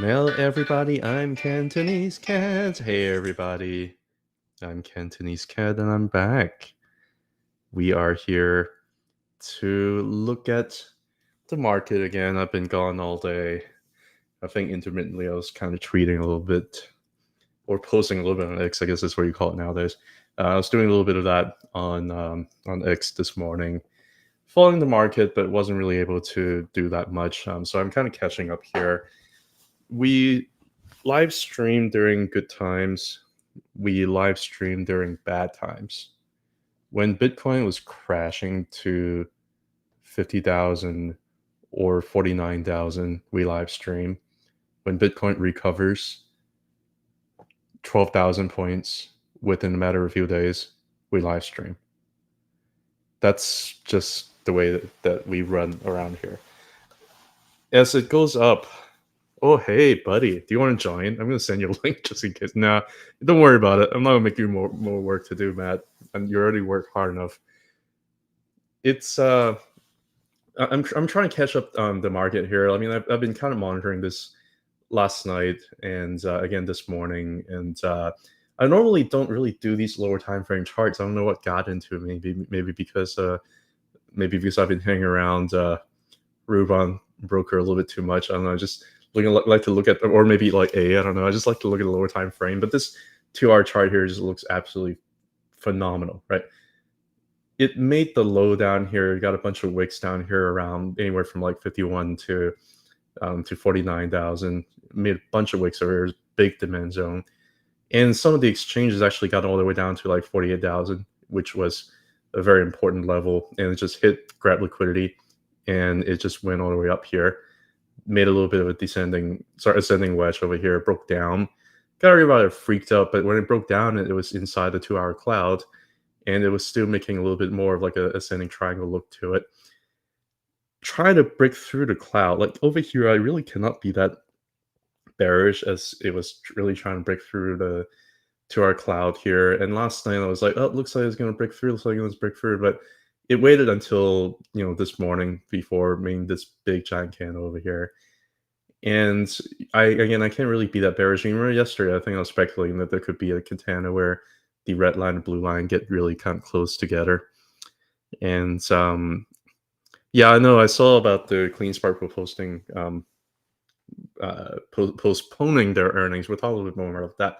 Well, everybody, I'm Cantonese Cat. Hey, everybody. I'm Cantonese Cat, and I'm back. We are here to look at the market again. I've been gone all day. I think intermittently I was kind of tweeting a little bit, or posting a little bit on X, I guess that's what you call it nowadays. I was doing a little bit of that on X this morning, following the market, but wasn't really able to do that much. So I'm kind of catching up here. We live stream during good times. We live stream during bad times. When Bitcoin was crashing to 50,000 or 49,000, we live stream. When Bitcoin recovers 12,000 points within a matter of a few days, we live stream. That's just the way that we run around here. As it goes up, oh, hey, buddy, do you want to join? I'm going to send you a link just in case. Nah, don't worry about it. I'm not going to make you more work to do, Matt. And you already work hard enough. It's, I'm trying to catch up on the market here. I mean, I've been kind of monitoring this last night and again this morning. And I normally don't really do these lower time frame charts. I don't know what got into me. Maybe because I've been hanging around Rubon broker a little bit too much. I don't know. Just like to look at, or maybe like I don't know. I just like to look at the lower time frame. But this 2-hour chart here just looks absolutely phenomenal, right? It made the low down here. Got a bunch of wicks down here around anywhere from like 51 to 49,000. Made a bunch of wicks over here. Big demand zone, and some of the exchanges actually got all the way down to like 48,000, which was a very important level, and it just hit grab liquidity, and it just went all the way up here. Made a little bit of a ascending wedge over here, broke down. Got everybody freaked out, but when it broke down, it was inside the 2-hour cloud, and it was still making a little bit more of like a ascending triangle look to it. Try to break through the cloud. Like over here, I really cannot be that bearish as it was really trying to break through the 2-hour cloud here. And last night I was like, oh, it looks like it's going to break through. Looks like it's break through, but it waited until this morning before making this big giant candle over here. And I can't really be that bearish. Remember yesterday, I think I was speculating that there could be a katana where the red line and blue line get really kind of close together. And yeah, I know I saw about the CleanSpark posting postponing their earnings. We'll talk a little bit more about that.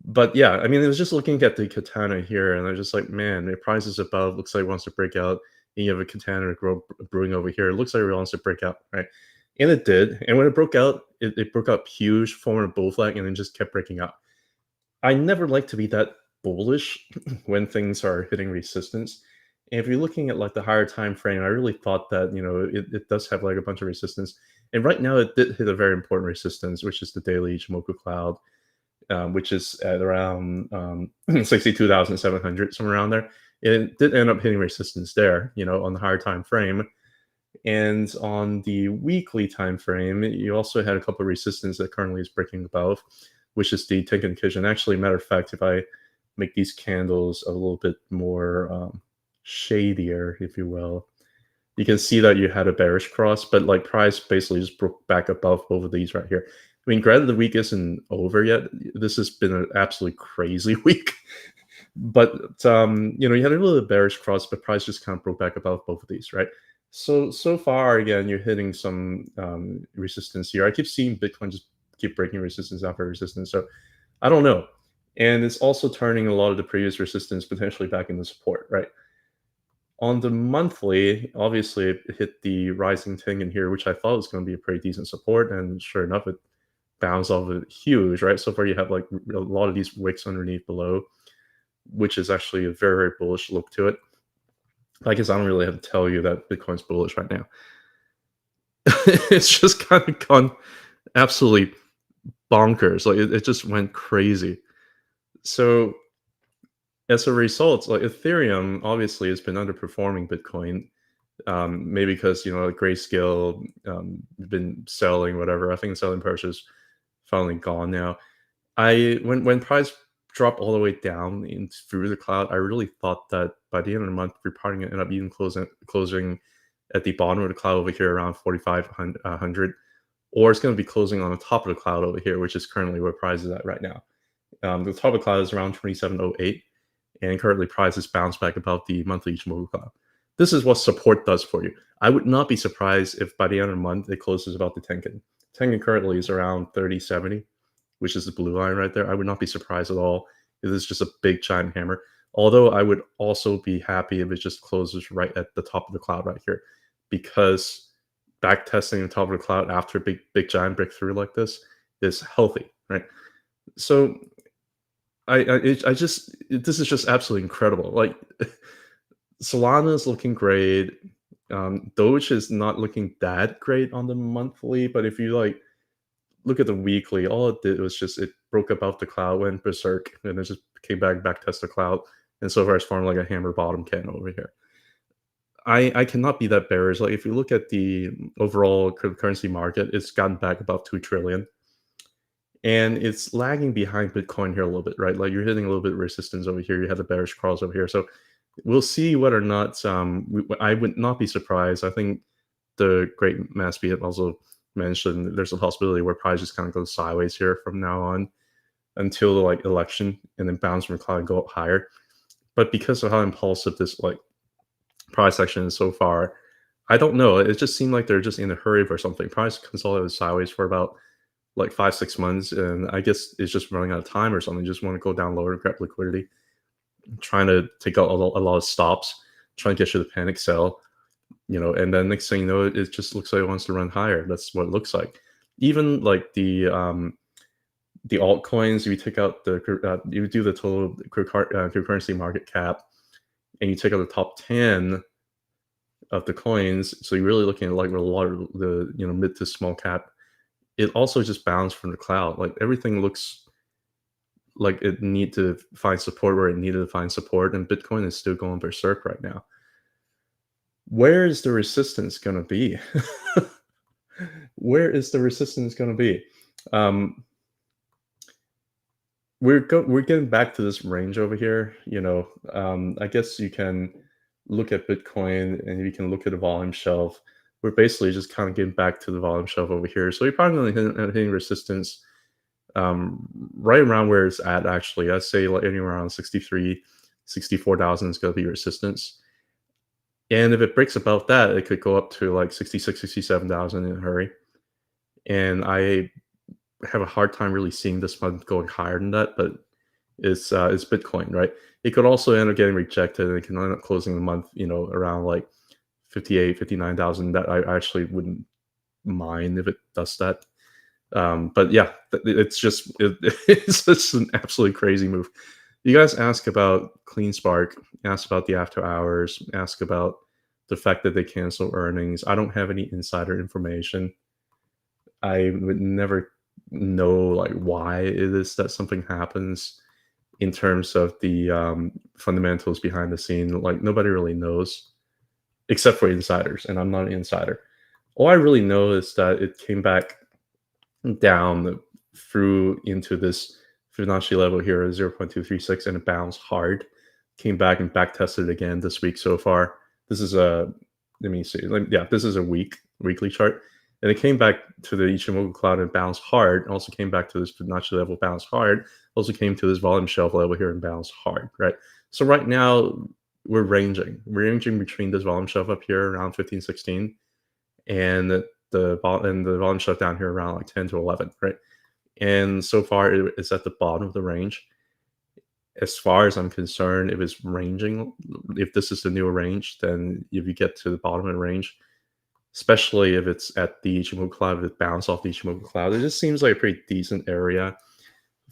But yeah, I mean, it was just looking at the katana here, and I was just like, man, the price is above. Looks like it wants to break out. And you have a katana brewing over here. It looks like it wants to break out, right? And it did. And when it broke out, it broke out huge, forming a bull flag, and then just kept breaking out. I never like to be that bullish when things are hitting resistance. And if you're looking at like the higher time frame, I really thought that it does have like a bunch of resistance. And right now, it did hit a very important resistance, which is the daily Ichimoku cloud. Which is at around 62,700, somewhere around there. It did end up hitting resistance there, on the higher time frame. And on the weekly time frame, you also had a couple of resistance that currently is breaking above, which is the Tenkan Kijun. Actually, matter of fact, if I make these candles a little bit more shadier, if you will, you can see that you had a bearish cross, but like price basically just broke back above both of these right here. I mean, granted, the week isn't over yet. This has been an absolutely crazy week. But, you had a little bit of bearish cross, but price just kind of broke back above both of these, right? So far, again, you're hitting some resistance here. I keep seeing Bitcoin just keep breaking resistance after resistance. So I don't know. And it's also turning a lot of the previous resistance potentially back into support, right? On the monthly, obviously, it hit the rising Tenkan here, which I thought was going to be a pretty decent support. And sure enough, it bounced off of it huge, right? So far, you have like a lot of these wicks underneath below, which is actually a very, very bullish look to it. I guess I don't really have to tell you that Bitcoin's bullish right now. It's just kind of gone absolutely bonkers. Like it just went crazy. So as a result, like Ethereum obviously has been underperforming Bitcoin. Maybe because Grayscale been selling whatever. I think the selling pressure is finally gone now. When price dropped all the way down through the cloud, I really thought that by the end of the month, we're probably gonna end up even closing at the bottom of the cloud over here around 4,500. or it's going to be closing on the top of the cloud over here, which is currently where price is at right now. The top of the cloud is around 2708, and currently price is bounced back about the monthly Ichimoku cloud. This is what support does for you. I would not be surprised if by the end of the month it closes about the Tenkan. Tenkan currently is around 3070, which is the blue line right there. I would not be surprised at all if it's just a big giant hammer. Although I would also be happy if it just closes right at the top of the cloud right here, because back testing the top of the cloud after a big giant breakthrough like this is healthy, right? So I just, this is just absolutely incredible. Like Solana is looking great. Doge is not looking that great on the monthly, but if you like look at the weekly, all it did was just it broke above the cloud, went berserk, and it just came back test the cloud, and so far it's formed like a hammer bottom candle over here. I cannot be that bearish. Like if you look at the overall cryptocurrency market, it's gotten back above 2 trillion. And it's lagging behind Bitcoin here a little bit, right? Like you're hitting a little bit of resistance over here. You have the bearish cross over here. So we'll see whether or not, I would not be surprised. I think the great Mass BF also mentioned there's a possibility where price just kind of goes sideways here from now on until the like election, and then bounce from the cloud and go up higher. But because of how impulsive this like price action is so far, I don't know. It just seemed like they're just in a hurry for something. Price consolidated sideways for about like 5-6 months, and I guess it's just running out of time or something. Just want to go down lower and grab liquidity, trying to take out a lot of stops, trying to get you to panic sell, and then next thing you know, it just looks like it wants to run higher. That's what it looks like. Even like the altcoins, you take out the you do the total cryptocurrency market cap, and you take out the top 10 of the coins, so you're really looking at like a lot of the mid to small cap. It also just bounced from the cloud. Like everything looks like it need to find support where it needed to find support, and Bitcoin is still going berserk right now. Where is the resistance going to be? Where is the resistance going to be? We're getting back to this range over here. I guess you can look at Bitcoin and you can look at the volume shelf. We're basically just kind of getting back to the volume shelf over here. So you're probably hitting resistance right around where it's at, actually. I'd say like anywhere around 63, 64,000 is going to be resistance. And if it breaks above that, it could go up to like 66, 67,000 in a hurry. And I have a hard time really seeing this month going higher than that, but it's Bitcoin, right? It could also end up getting rejected, and it can end up closing the month, around like 58, 59,000. That I actually wouldn't mind if it does that. But yeah, it's just an absolutely crazy move. You guys ask about CleanSpark, ask about the after hours, ask about the fact that they cancel earnings. I don't have any insider information. I would never know like why it is that something happens in terms of the fundamentals behind the scene. Like nobody really knows except for insiders, and I'm not an insider. All I really know is that it came back down through into this Fibonacci level here at 0.236, and it bounced hard, came back and back tested again this week so far. This is a, let me see, this is a weekly chart, and it came back to the Ichimoku cloud and bounced hard, and also came back to this Fibonacci level, bounced hard, also came to this volume shelf level here and bounced hard, right? So right now we're ranging between this volume shelf up here around 15, 16, and the volume shelf down here around like 10 to 11, right? And so far it's at the bottom of the range. As far as I'm concerned, if it's ranging, if this is the new range, then if you get to the bottom of the range, especially if it's at the Ichimoku cloud, if it bounces off the Ichimoku cloud, it just seems like a pretty decent area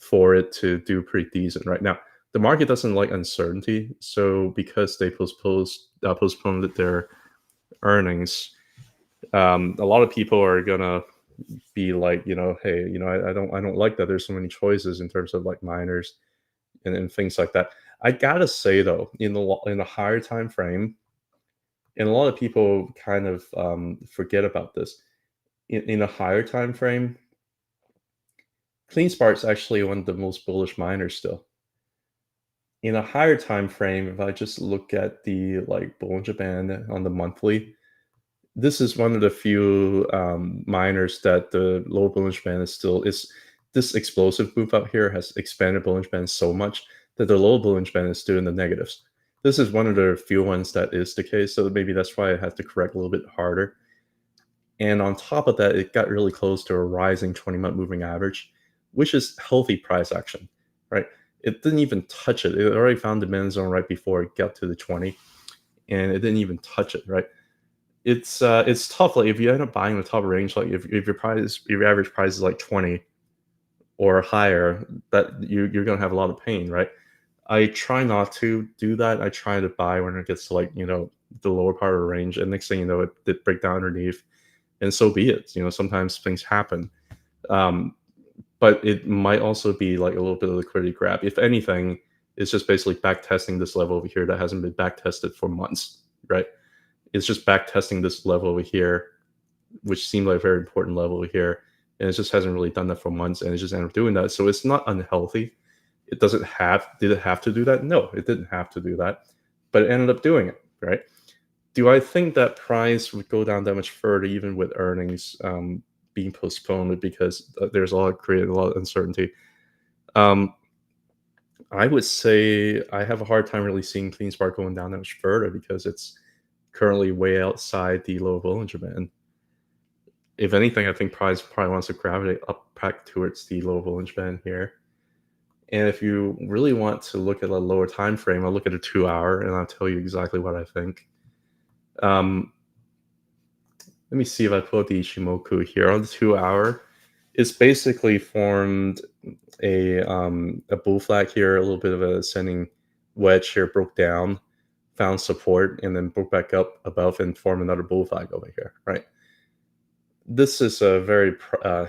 for it to do pretty decent right now. The market doesn't like uncertainty, so because they postponed their earnings, a lot of people are gonna be like, hey, I don't like that there's so many choices in terms of like miners and things like that. I gotta say though, in the higher time frame, and a lot of people kind of forget about this. In a higher time frame, CleanSpark's actually one of the most bullish miners still. In a higher time frame, if I just look at the like Bollinger Band on the monthly, this is one of the few miners that the lower Bollinger Band is this explosive move up here has expanded Bollinger Band so much that the lower Bollinger Band is still in the negatives. This is one of the few ones that is the case, so maybe that's why I had to correct a little bit harder. And on top of that, it got really close to a rising 20-month moving average, which is healthy price action, right? It didn't even touch it. It already found the min zone right before it got to the 20, and it didn't even touch it, right? It's tough. Like if you end up buying the top range, like if your average price is like 20 or higher, that you're gonna have a lot of pain, right? I try not to do that. I try to buy when it gets to like, the lower part of the range, and next thing you know, it did break down underneath, and so be it. Sometimes things happen. Um, but it might also be like a little bit of liquidity grab. If anything, it's just basically back testing this level over here that hasn't been back tested for months, right? It's just back testing this level over here, which seemed like a very important level over here, and it just hasn't really done that for months, and it just ended up doing that. So it's not unhealthy. Did it have to do that? No, it didn't have to do that, but it ended up doing it, right? Do I think that price would go down that much further, even with earnings being postponed, because there's created a lot of uncertainty? I would say I have a hard time really seeing CleanSpark going down that much further because it's currently way outside the low Bollinger Band. If anything, I think price probably wants to gravitate up back towards the low Bollinger Band here. And if you really want to look at a lower time frame, I'll look at a 2-hour and I'll tell you exactly what I think. Let me see if I pull up the Ichimoku here. On the 2-hour, it's basically formed a bull flag here, a little bit of a ascending wedge here, broke down, found support, and then broke back up above and formed another bull flag over here, right? This is a very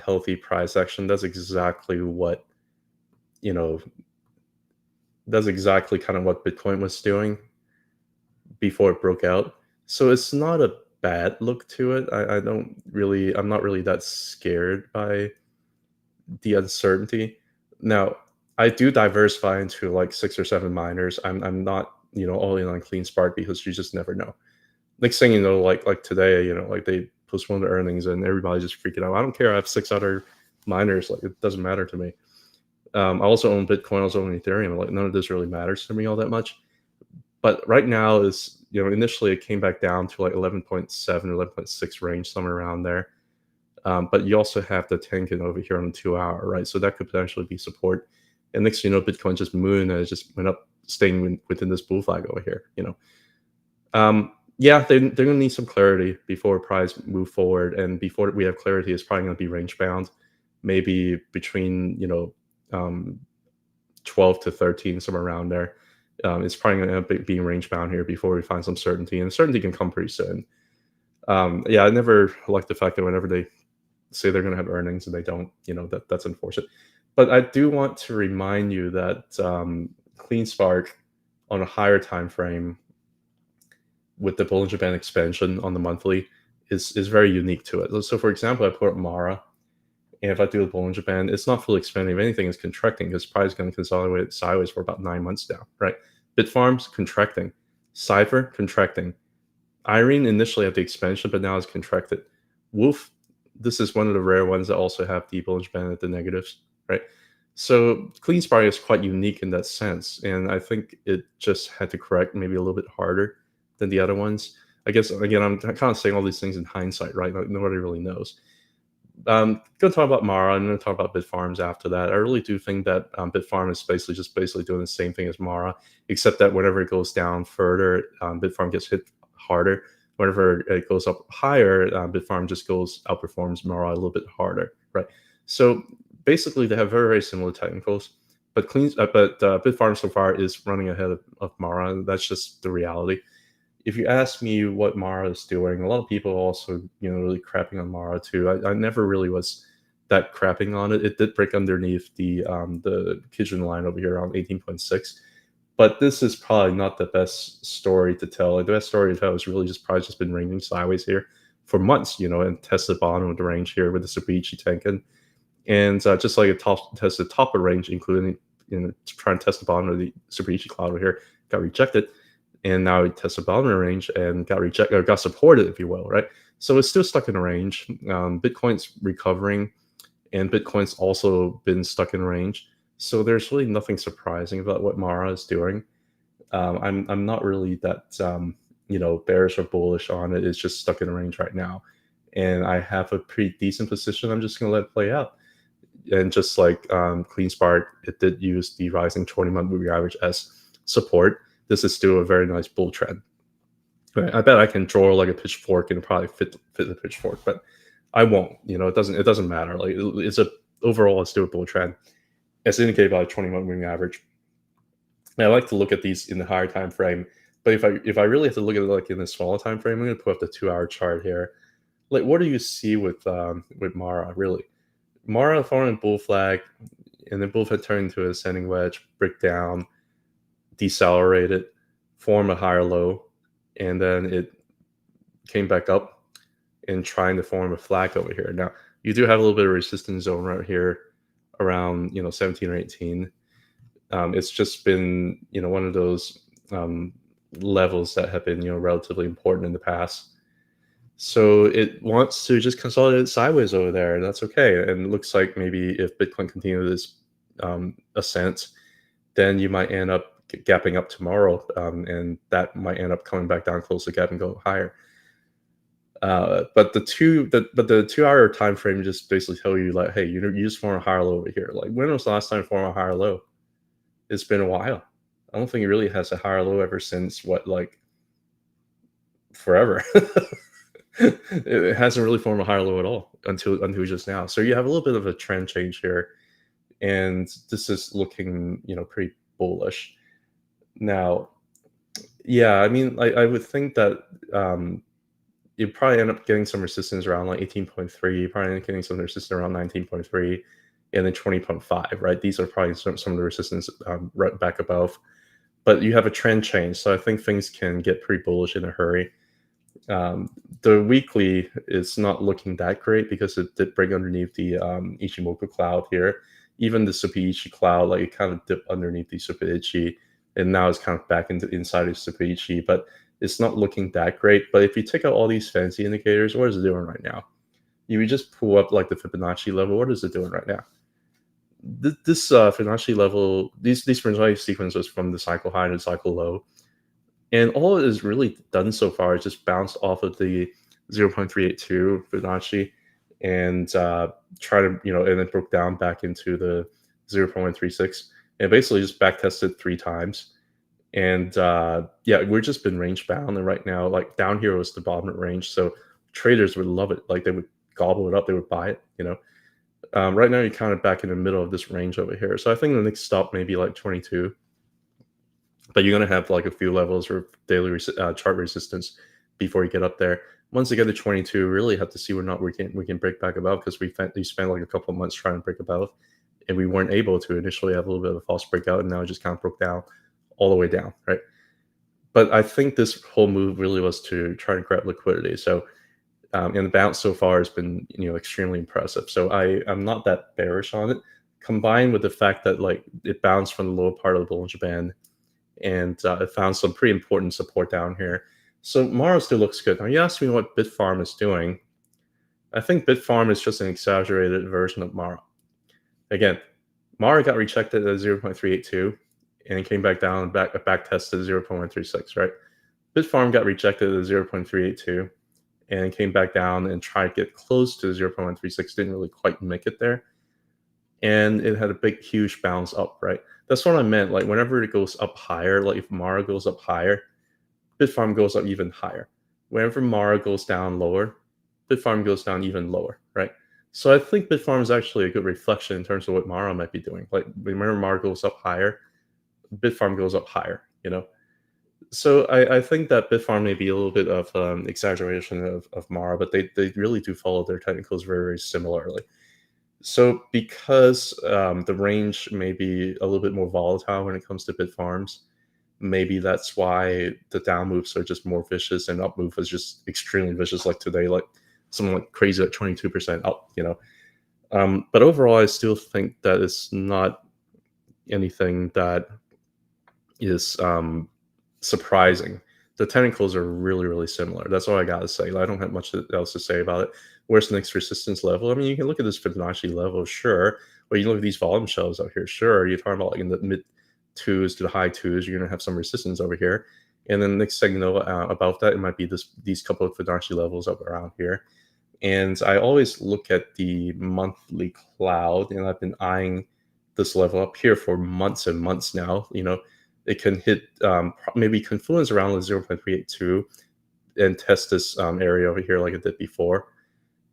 healthy price action. That's exactly what, that's exactly kind of what Bitcoin was doing before it broke out. So it's not a bad look to it. I'm not really that scared by the uncertainty. Now, I do diversify into like 6 or 7 miners. I'm not, all in on CleanSpark because you just never know. Next thing you know, like today, like they postponed the earnings and everybody's just freaking out. I don't care. I have 6 other miners. Like it doesn't matter to me. I also own Bitcoin. I also own Ethereum. Like none of this really matters to me all that much. But right now is, initially it came back down to like 11.7, 11.6 range, somewhere around there. But you also have the Tenkan over here on the 2-hour, right? So that could potentially be support. And next, Bitcoin just moved and it just went up, staying within this bull flag over here, Yeah, they're going to need some clarity before price move forward. And before we have clarity, it's probably going to be range bound, maybe between, 12 to 13, somewhere around there. It's probably going to end up being range bound here before we find some certainty. And certainty can come pretty soon. Yeah, I never like the fact that whenever they say they're going to have earnings and they don't, that's unfortunate. But I do want to remind you that CleanSpark on a higher time frame with the Bollinger Band expansion on the monthly is very unique to it. So for example, I put up Mara, and if I do the Bollinger Band, it's not fully expanding. If anything, it's contracting because price is going to consolidate sideways for about 9 months now, right? Bitfarms contracting, CIFR contracting. IREN initially had the expansion, but now it's contracted. WULF, this is one of the rare ones that also have the Bollinger Band at the negatives, right? So CleanSpark is quite unique in that sense, and I think it just had to correct maybe a little bit harder than the other ones. I guess, again, I'm kind of saying all these things in hindsight, right? Like, nobody really knows. Going to talk about Mara. I'm going to talk about Bitfarms after that. I really do think that Bitfarm is basically doing the same thing as Mara, except that whenever it goes down further, Bitfarm gets hit harder. Whenever it goes up higher, Bitfarm just outperforms Mara a little bit harder, right? So basically, they have very, very similar technicals, but Bitfarm so far is running ahead of Mara, and that's just the reality. If you ask me what Mara is doing, a lot of people also, really crapping on Mara too. I never really was that crapping on it. It did break underneath the Kijun line over here around 18.6. But this is probably not the best story to tell. The best story to tell is really probably just been ranging sideways here for months, and test the bottom of the range here with the Subichi Tenkan. And just like it test the top of range, including, trying to test the bottom of the Subichi cloud over here, got rejected. And now it tested the bottom of the range and got rejected, or got supported, if you will, right? So it's still stuck in a range. Bitcoin's recovering, and Bitcoin's also been stuck in range. So there's really nothing surprising about what Mara is doing. I'm not really that bearish or bullish on it. It's just stuck in a range right now, and I have a pretty decent position. I'm just gonna let it play out. And just like CleanSpark, it did use the rising 20-month moving average as support. This is still a very nice bull trend. Right? I bet I can draw like a pitchfork and probably fit the pitchfork, but I won't. It doesn't matter. Like overall, it's still a bull trend, as indicated by the 20-month moving average. And I like to look at these in the higher time frame, but if I really have to look at it like in the smaller time frame, I'm going to put up the 2-hour chart here. Like, what do you see with Mara? Really, Mara forming a bull flag, and then bull had turned into an ascending wedge, break down, decelerated, form a higher low, and then it came back up and trying to form a flag over here. Now, you do have a little bit of resistance zone right here around 17 or 18. It's just been one of those levels that have been relatively important in the past. So it wants to just consolidate sideways over there, and that's okay. And it looks like maybe if Bitcoin continues this ascent, then you might end up gapping up tomorrow, and that might end up coming back down close to gap and go higher. But the 2-hour time frame just basically tell you like, hey, you just form a higher low over here. Like, when was the last time you formed a higher low? It's been a while. I don't think it really has a higher low ever since forever. It hasn't really formed a higher low at all until just now. So you have a little bit of a trend change here, and this is looking pretty bullish. Now, yeah, I mean, I would think that you probably end up getting some resistance around like 18.3. You probably end up getting some resistance around 19.3, and then 20.5. Right? These are probably some of the resistance right back above. But you have a trend change, so I think things can get pretty bullish in a hurry. The weekly is not looking that great because it did break underneath the Ichimoku cloud here. Even the Super Ichi cloud, like it kind of dipped underneath the Super Ichi, and now it's kind of back inside of Super Ichi, but it's not looking that great. But if you take out all these fancy indicators, what is it doing right now? You would just pull up like the Fibonacci level. What is it doing right now? This Fibonacci level, these Fibonacci sequences from the cycle high and the cycle low, and all it has really done so far is just bounced off of the 0.382 Fibonacci and try to, and then broke down back into the 0.136 and basically just back tested 3 times. And yeah, we've just been range bound. And right now, like down here was the bottom range. So traders would love it. Like they would gobble it up. They would buy it, Right now, you're kind of back in the middle of this range over here. So I think the next stop may be like 22. But you're going to have like a few levels or daily chart resistance before you get up there. Once you get to 22, really have to see whether or not we can break back above, because we spent like a couple of months trying to break above, and we weren't able to initially. Have a little bit of a false breakout, and now it just kind of broke down all the way down, right? But I think this whole move really was to try to grab liquidity. So, and the bounce so far has been extremely impressive. So I'm not that bearish on it. Combined with the fact that like it bounced from the lower part of the Bollinger Band, and it found some pretty important support down here. So Mara still looks good. Now you asked me what Bitfarm is doing. I think Bitfarm is just an exaggerated version of Mara. Again, Mara got rejected at 0.382 and came back down and back tested 0.136, right? Bitfarm got rejected at 0.382 and came back down and tried to get close to 0.136, didn't really quite make it there. And it had a big, huge bounce up, right? That's what I meant. Like whenever it goes up higher, like if Mara goes up higher, Bitfarm goes up even higher. Whenever Mara goes down lower, Bitfarm goes down even lower, right? So I think Bitfarm is actually a good reflection in terms of what Mara might be doing. Like whenever Mara goes up higher, Bitfarm goes up higher, So I think that Bitfarm may be a little bit of exaggeration of Mara, but they really do follow their technicals very, very similarly. So because the range may be a little bit more volatile when it comes to Bitfarms, maybe that's why the down moves are just more vicious and up move is just extremely vicious, like today, like something like crazy at 22% up, But overall, I still think that it's not anything that is surprising the technicals are really, really similar. That's all I gotta say. I don't have much else to say about it. Where's the next resistance level? I mean, you can look at this Fibonacci level, sure. Or you look at these volume shelves out here, sure. You're talking about like in the mid twos to the high twos, you're gonna have some resistance over here. And then the next signal above that, it might be these couple of Fibonacci levels up around here. And I always look at the monthly cloud, and I've been eyeing this level up here for months and months now. It can hit maybe confluence around the 0.382 and test this area over here like it did before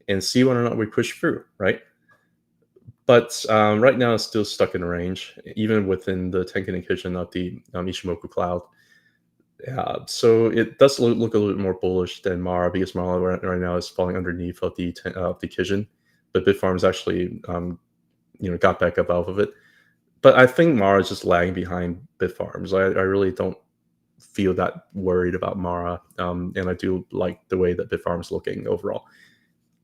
and see whether or not we push through, right? But right now it's still stuck in range, even within the Tenkan indication of the Ichimoku cloud. So it does look a little bit more bullish than Mara, because Mara right now is falling underneath of the Kijun, but Bitfarms actually got back up off of it. But I think Mara is just lagging behind Bitfarms. I really don't feel that worried about Mara, and I do like the way that Bitfarms is looking overall.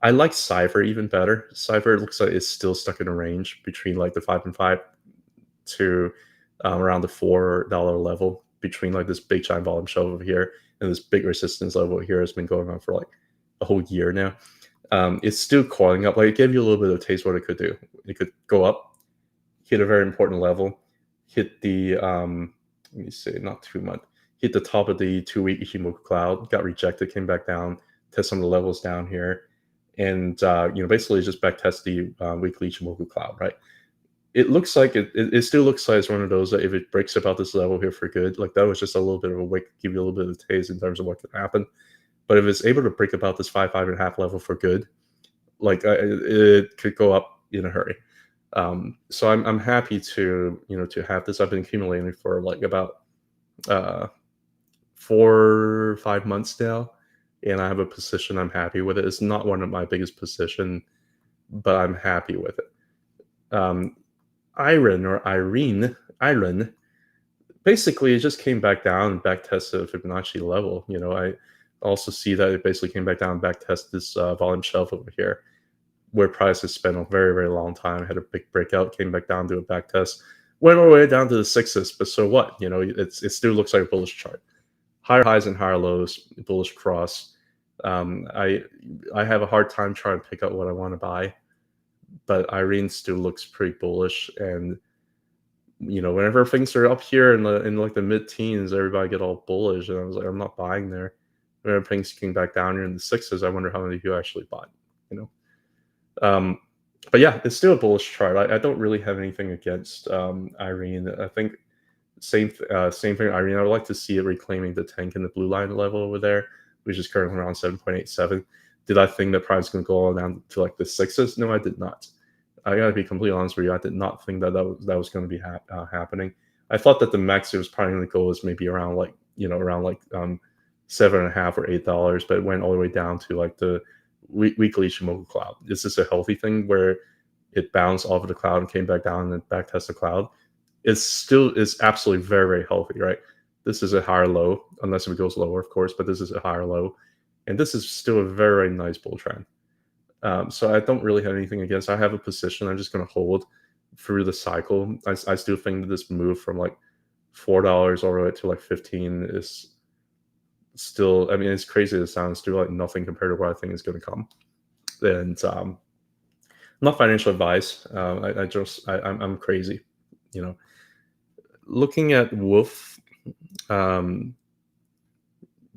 I like CIFR even better. CIFR looks like it's still stuck in a range between like the 5 and 5 to around the $4 level, between like this big giant volume shelf over here and this big resistance level here has been going on for like a whole year now. It's still coiling up. Like, it gave you a little bit of a taste what it could do. It could go up, hit a very important level, hit the let me see, not 2 month, hit the top of the 2-week Ichimoku cloud, got rejected, came back down, test some of the levels down here, and basically just back test the weekly Ichimoku cloud, right? It looks like it still looks like it's one of those that if it breaks about this level here for good, like that was just a little bit of a wake, give you a little bit of a taste in terms of what could happen. But if it's able to break about this 5.5 level for good, like it could go up in a hurry. So I'm happy to to have this. I've been accumulating for like about 4 or 5 months now, and I have a position. I'm happy with it. It's not one of my biggest position, but I'm happy with it. IREN or IREN, basically it just came back down and back tested the Fibonacci level. I also see that it basically came back down and back tested this volume shelf over here, where price has spent a very, very long time, had a big breakout, came back down to a back test, went all the way down to the sixes, but so what? It still looks like a bullish chart. Higher highs and higher lows, bullish cross. I have a hard time trying to pick out what I want to buy, but IREN still looks pretty bullish. And whenever things are up here in like the mid-teens, everybody get all bullish, and I was like, I'm not buying there. Whenever things came back down here in the sixes, I wonder how many of you actually bought. But yeah, it's still a bullish chart. I don't really have anything against IREN. I think same thing. IREN, I would like to see it reclaiming the tank and the blue line level over there, which is currently around 7.87. Did I think that price going to go all down to like the sixes? No, I did not. I gotta be completely honest with you. I did not think that was going to be happening. I thought that the max it was probably going to go was maybe around like $7.5 or $8, but it went all the way down to like the weekly Ichimoku cloud. Is this a healthy thing where it bounced off of the cloud and came back down and then back test the cloud? It's absolutely very, very healthy, right? This is a higher low, unless it goes lower, of course, but this is a higher low. And this is still a very, very nice bull trend. So I don't really have anything against. I have a position. I'm just going to hold through the cycle. I still think that this move from like $4 all the way to like 15 is still, I mean, it's crazy to sound, still like nothing compared to what I think is going to come. And not financial advice. I'm crazy. Looking at WULF,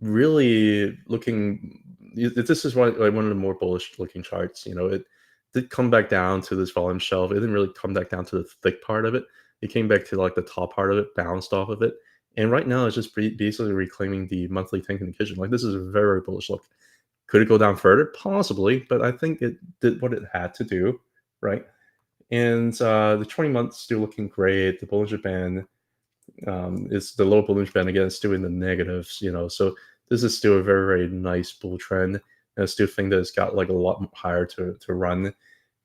really looking. This is one of the more bullish looking charts. It did come back down to this volume shelf. It didn't really come back down to the thick part of it. It came back to like the top part of it, bounced off of it. And right now it's just basically reclaiming the monthly tank indication. Like, this is a very, very bullish look. Could it go down further? Possibly, but I think it did what it had to do, right? And the 20 months still looking great. The Bollinger Band is the low Bollinger Band again, still in the negatives, so this is still a very, very nice bull trend. And I still think that it's got like a lot higher to run.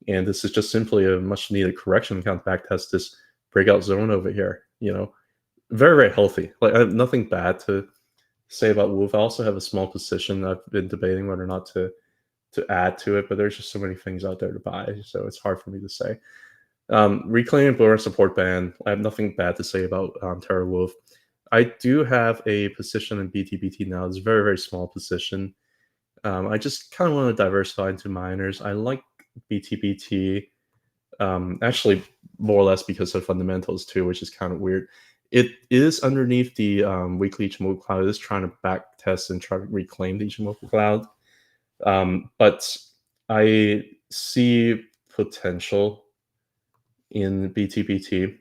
And this is just simply a much needed correction. Kind of back test this breakout zone over here, very, very healthy. Like, I have nothing bad to say about WULF. I also have a small position. I've been debating whether or not to add to it, but there's just so many things out there to buy, so it's hard for me to say. Reclaiming Blur support band, I have nothing bad to say about TerraWolf. I do have a position in BTBT now. It's a very, very small position. I just kind of want to diversify into miners. I like BTBT, actually more or less because of fundamentals too, which is kind of weird. It is underneath the weekly Ichimoku cloud. It is trying to back test and try to reclaim the Ichimoku cloud. But I see potential in BTBT.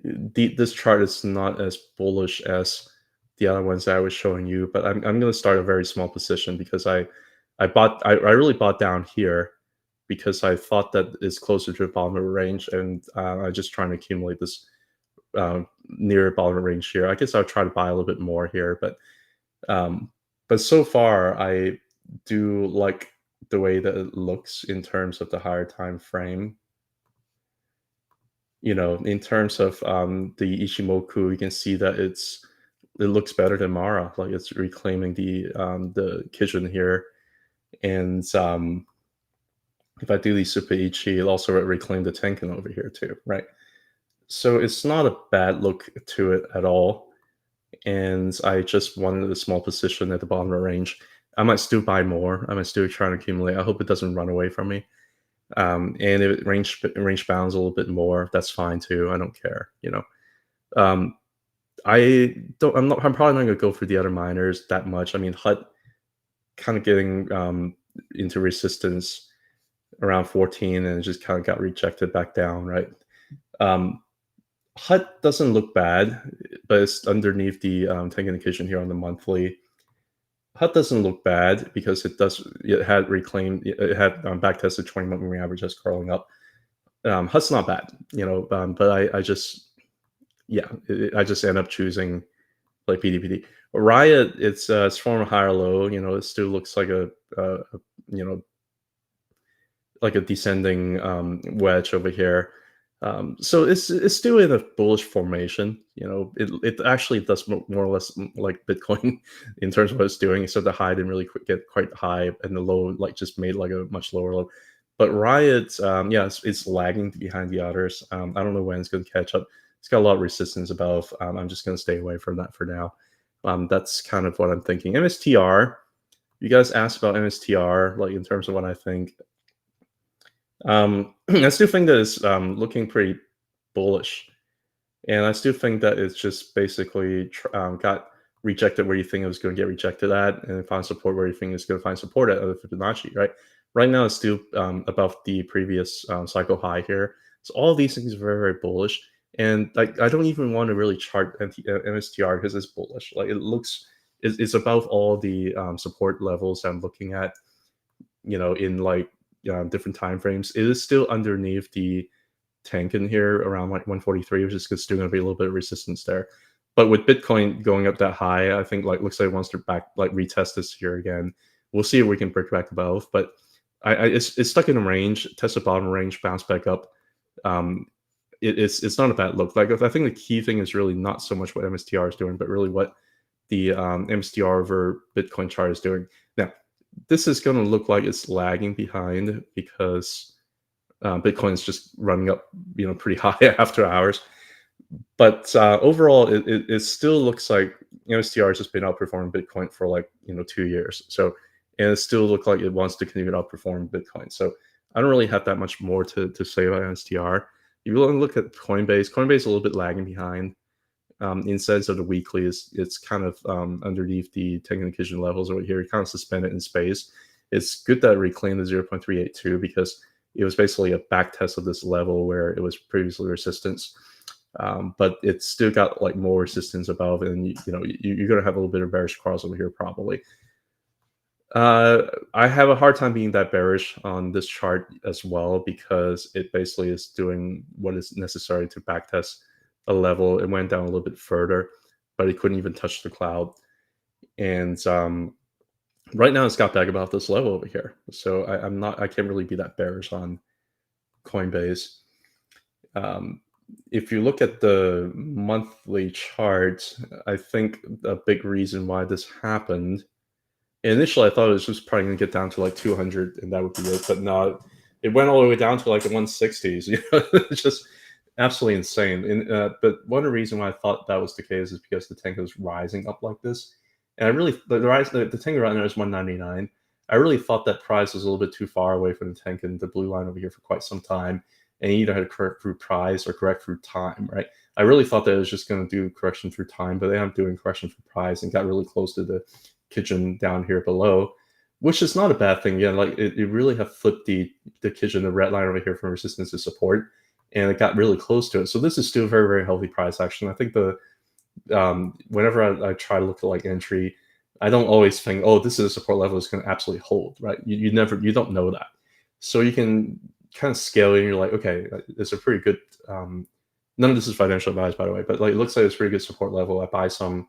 This chart is not as bullish as the other ones that I was showing you, but I'm going to start a very small position because I really bought down here because I thought that it's closer to the bottom of the range, and I'm just trying to accumulate this near bottom of the range here. I guess I'll try to buy a little bit more here, but so far I do like the way that it looks in terms of the higher time frame. In terms of the Ichimoku, you can see that it looks better than Mara. Like it's reclaiming the Kijun here, and if I do the Super Ichi, it'll also reclaim the Tenkan over here too, right? So it's not a bad look to it at all. And I just wanted a small position at the bottom of the range. I might still buy more. I might still try and accumulate. I hope it doesn't run away from me. And if it range bounds a little bit more, that's fine too. I don't care. I'm probably not going to go for the other miners that much. I mean, HUT kind of getting into resistance around 14 and it just kind of got rejected back down, right? HUT doesn't look bad, but it's underneath the Tenkan Kijun here on the monthly. HUT doesn't look bad because it had backtested 20-month moving average just curling up. HUT's not bad, but I just end up choosing like BTBT. RIOT, it's form a higher low. It still looks like like a descending wedge over here. So it's still in a bullish formation. It actually does more or less like Bitcoin in terms of what it's doing. So the high didn't really get quite high, and the low just made like a much lower low. But RIOT, it's lagging behind the others. I don't know when it's going to catch up. It's got a lot of resistance above. I'm just going to stay away from that for now. That's kind of what I'm thinking. MSTR. You guys asked about MSTR, like in terms of what I think. I still think that it's looking pretty bullish, and I still think that it's just basically got rejected where you think it was going to get rejected at, and found support where you think it's going to find support at the Fibonacci. Right now, it's still above the previous cycle high here. So all of these things are very, very bullish, and I don't even want to really chart MSTR because it's bullish. Like it's above all the support levels I'm looking at. In like different time frames. It is still underneath the Tenkan here around like 143, which is still going to be a little bit of resistance there. But with Bitcoin going up that high, I think looks like it wants to retest this here again. We'll see if we can break back above. But it's stuck in a range, test the bottom range, bounce back up. It's not a bad look. Like I think the key thing is really not so much what MSTR is doing, but really what the MSTR over Bitcoin chart is doing. Now, this is going to look like it's lagging behind because Bitcoin is just running up, pretty high after hours. But overall, it still looks like MSTR has just been outperforming Bitcoin for 2 years. So, and it still looks like it wants to continue to outperform Bitcoin. So I don't really have that much more to say about MSTR. If you look at Coinbase is a little bit lagging behind. In sense of the weekly, it's kind of underneath the Tenkan Kijun levels over here. It kind of suspended in space. It's good that it reclaimed the 0.382 because it was basically a back test of this level where it was previously resistance. But it's still got more resistance above, and you're going to have a little bit of bearish crossover here probably. I have a hard time being that bearish on this chart as well because it basically is doing what is necessary to backtest a level. It went down a little bit further, but it couldn't even touch the cloud. And right now it's got back about this level over here. So I can't really be that bearish on Coinbase. If you look at the monthly chart, I think a big reason why this happened, initially I thought it was just probably going to get down to 200 and that would be it. But no, it went all the way down to the 160s. It's just absolutely insane. And but one of the reasons why I thought that was the case is because the Tenkan was rising up like this, and I really the Tenkan right now is 199. I really thought that price was a little bit too far away from the Tenkan, the blue line over here, for quite some time, and either had to correct through price or correct through time, right? I really thought that it was just going to do correction through time, but they ended up doing correction for price and got really close to the Kijun down here below, which is not a bad thing. Yeah, like it really have flipped the Kijun, the red line over here, from resistance to support, and it got really close to it. So this is still a very, very healthy price action. I think the whenever I try to look at like entry, I don't always think, oh, this is a support level that's going to absolutely hold, right? You don't know that. So you can kind of scale it and you're like, okay, it's a pretty good, none of this is financial advice, by the way, but like, it looks like it's a pretty good support level. I buy some,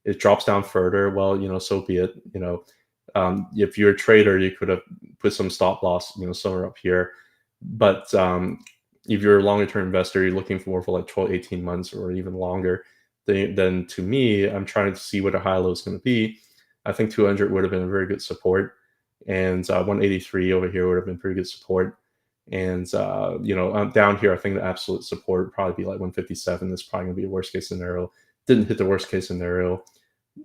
it drops down further. Well, so be it. If you're a trader, you could have put some stop loss, somewhere up here. But if you're a longer term investor, you're looking for more for like 12, 18 months or even longer, then to me, I'm trying to see what a high low is going to be. I think 200 would have been a very good support, and 183 over here would have been pretty good support. And down here, I think the absolute support would probably be like 157. That's probably going to be a worst case scenario. Didn't hit the worst case scenario,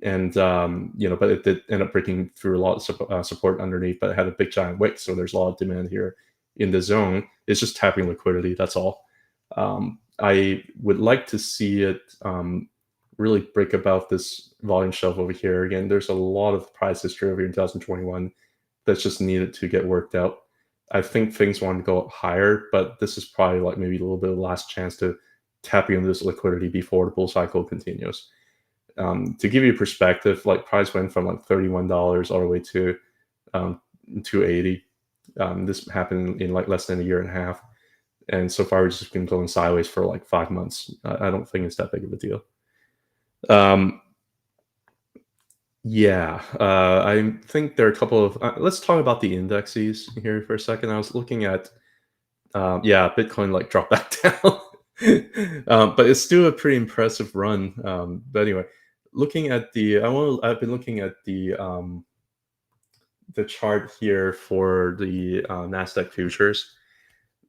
and but it did end up breaking through a lot of support underneath. But it had a big giant wick, so there's a lot of demand here in the zone. It's just tapping liquidity. That's all. I would like to see it really break above this volume shelf over here. Again, there's a lot of price history over here in 2021 that's just needed to get worked out. I think things want to go up higher, but this is probably like maybe a little bit of last chance to tap into this liquidity before the bull cycle continues. To give you perspective, like price went from like $31 all the way to $280. This happened in like less than a year and a half. And so far, we've just been going sideways for like 5 months. I don't think it's that big of a deal. I think there are a couple of. Let's talk about the indexes here for a second. I was looking at, Bitcoin like dropped back down, but it's still a pretty impressive run. But anyway, looking at I've been looking at the chart here for the Nasdaq futures.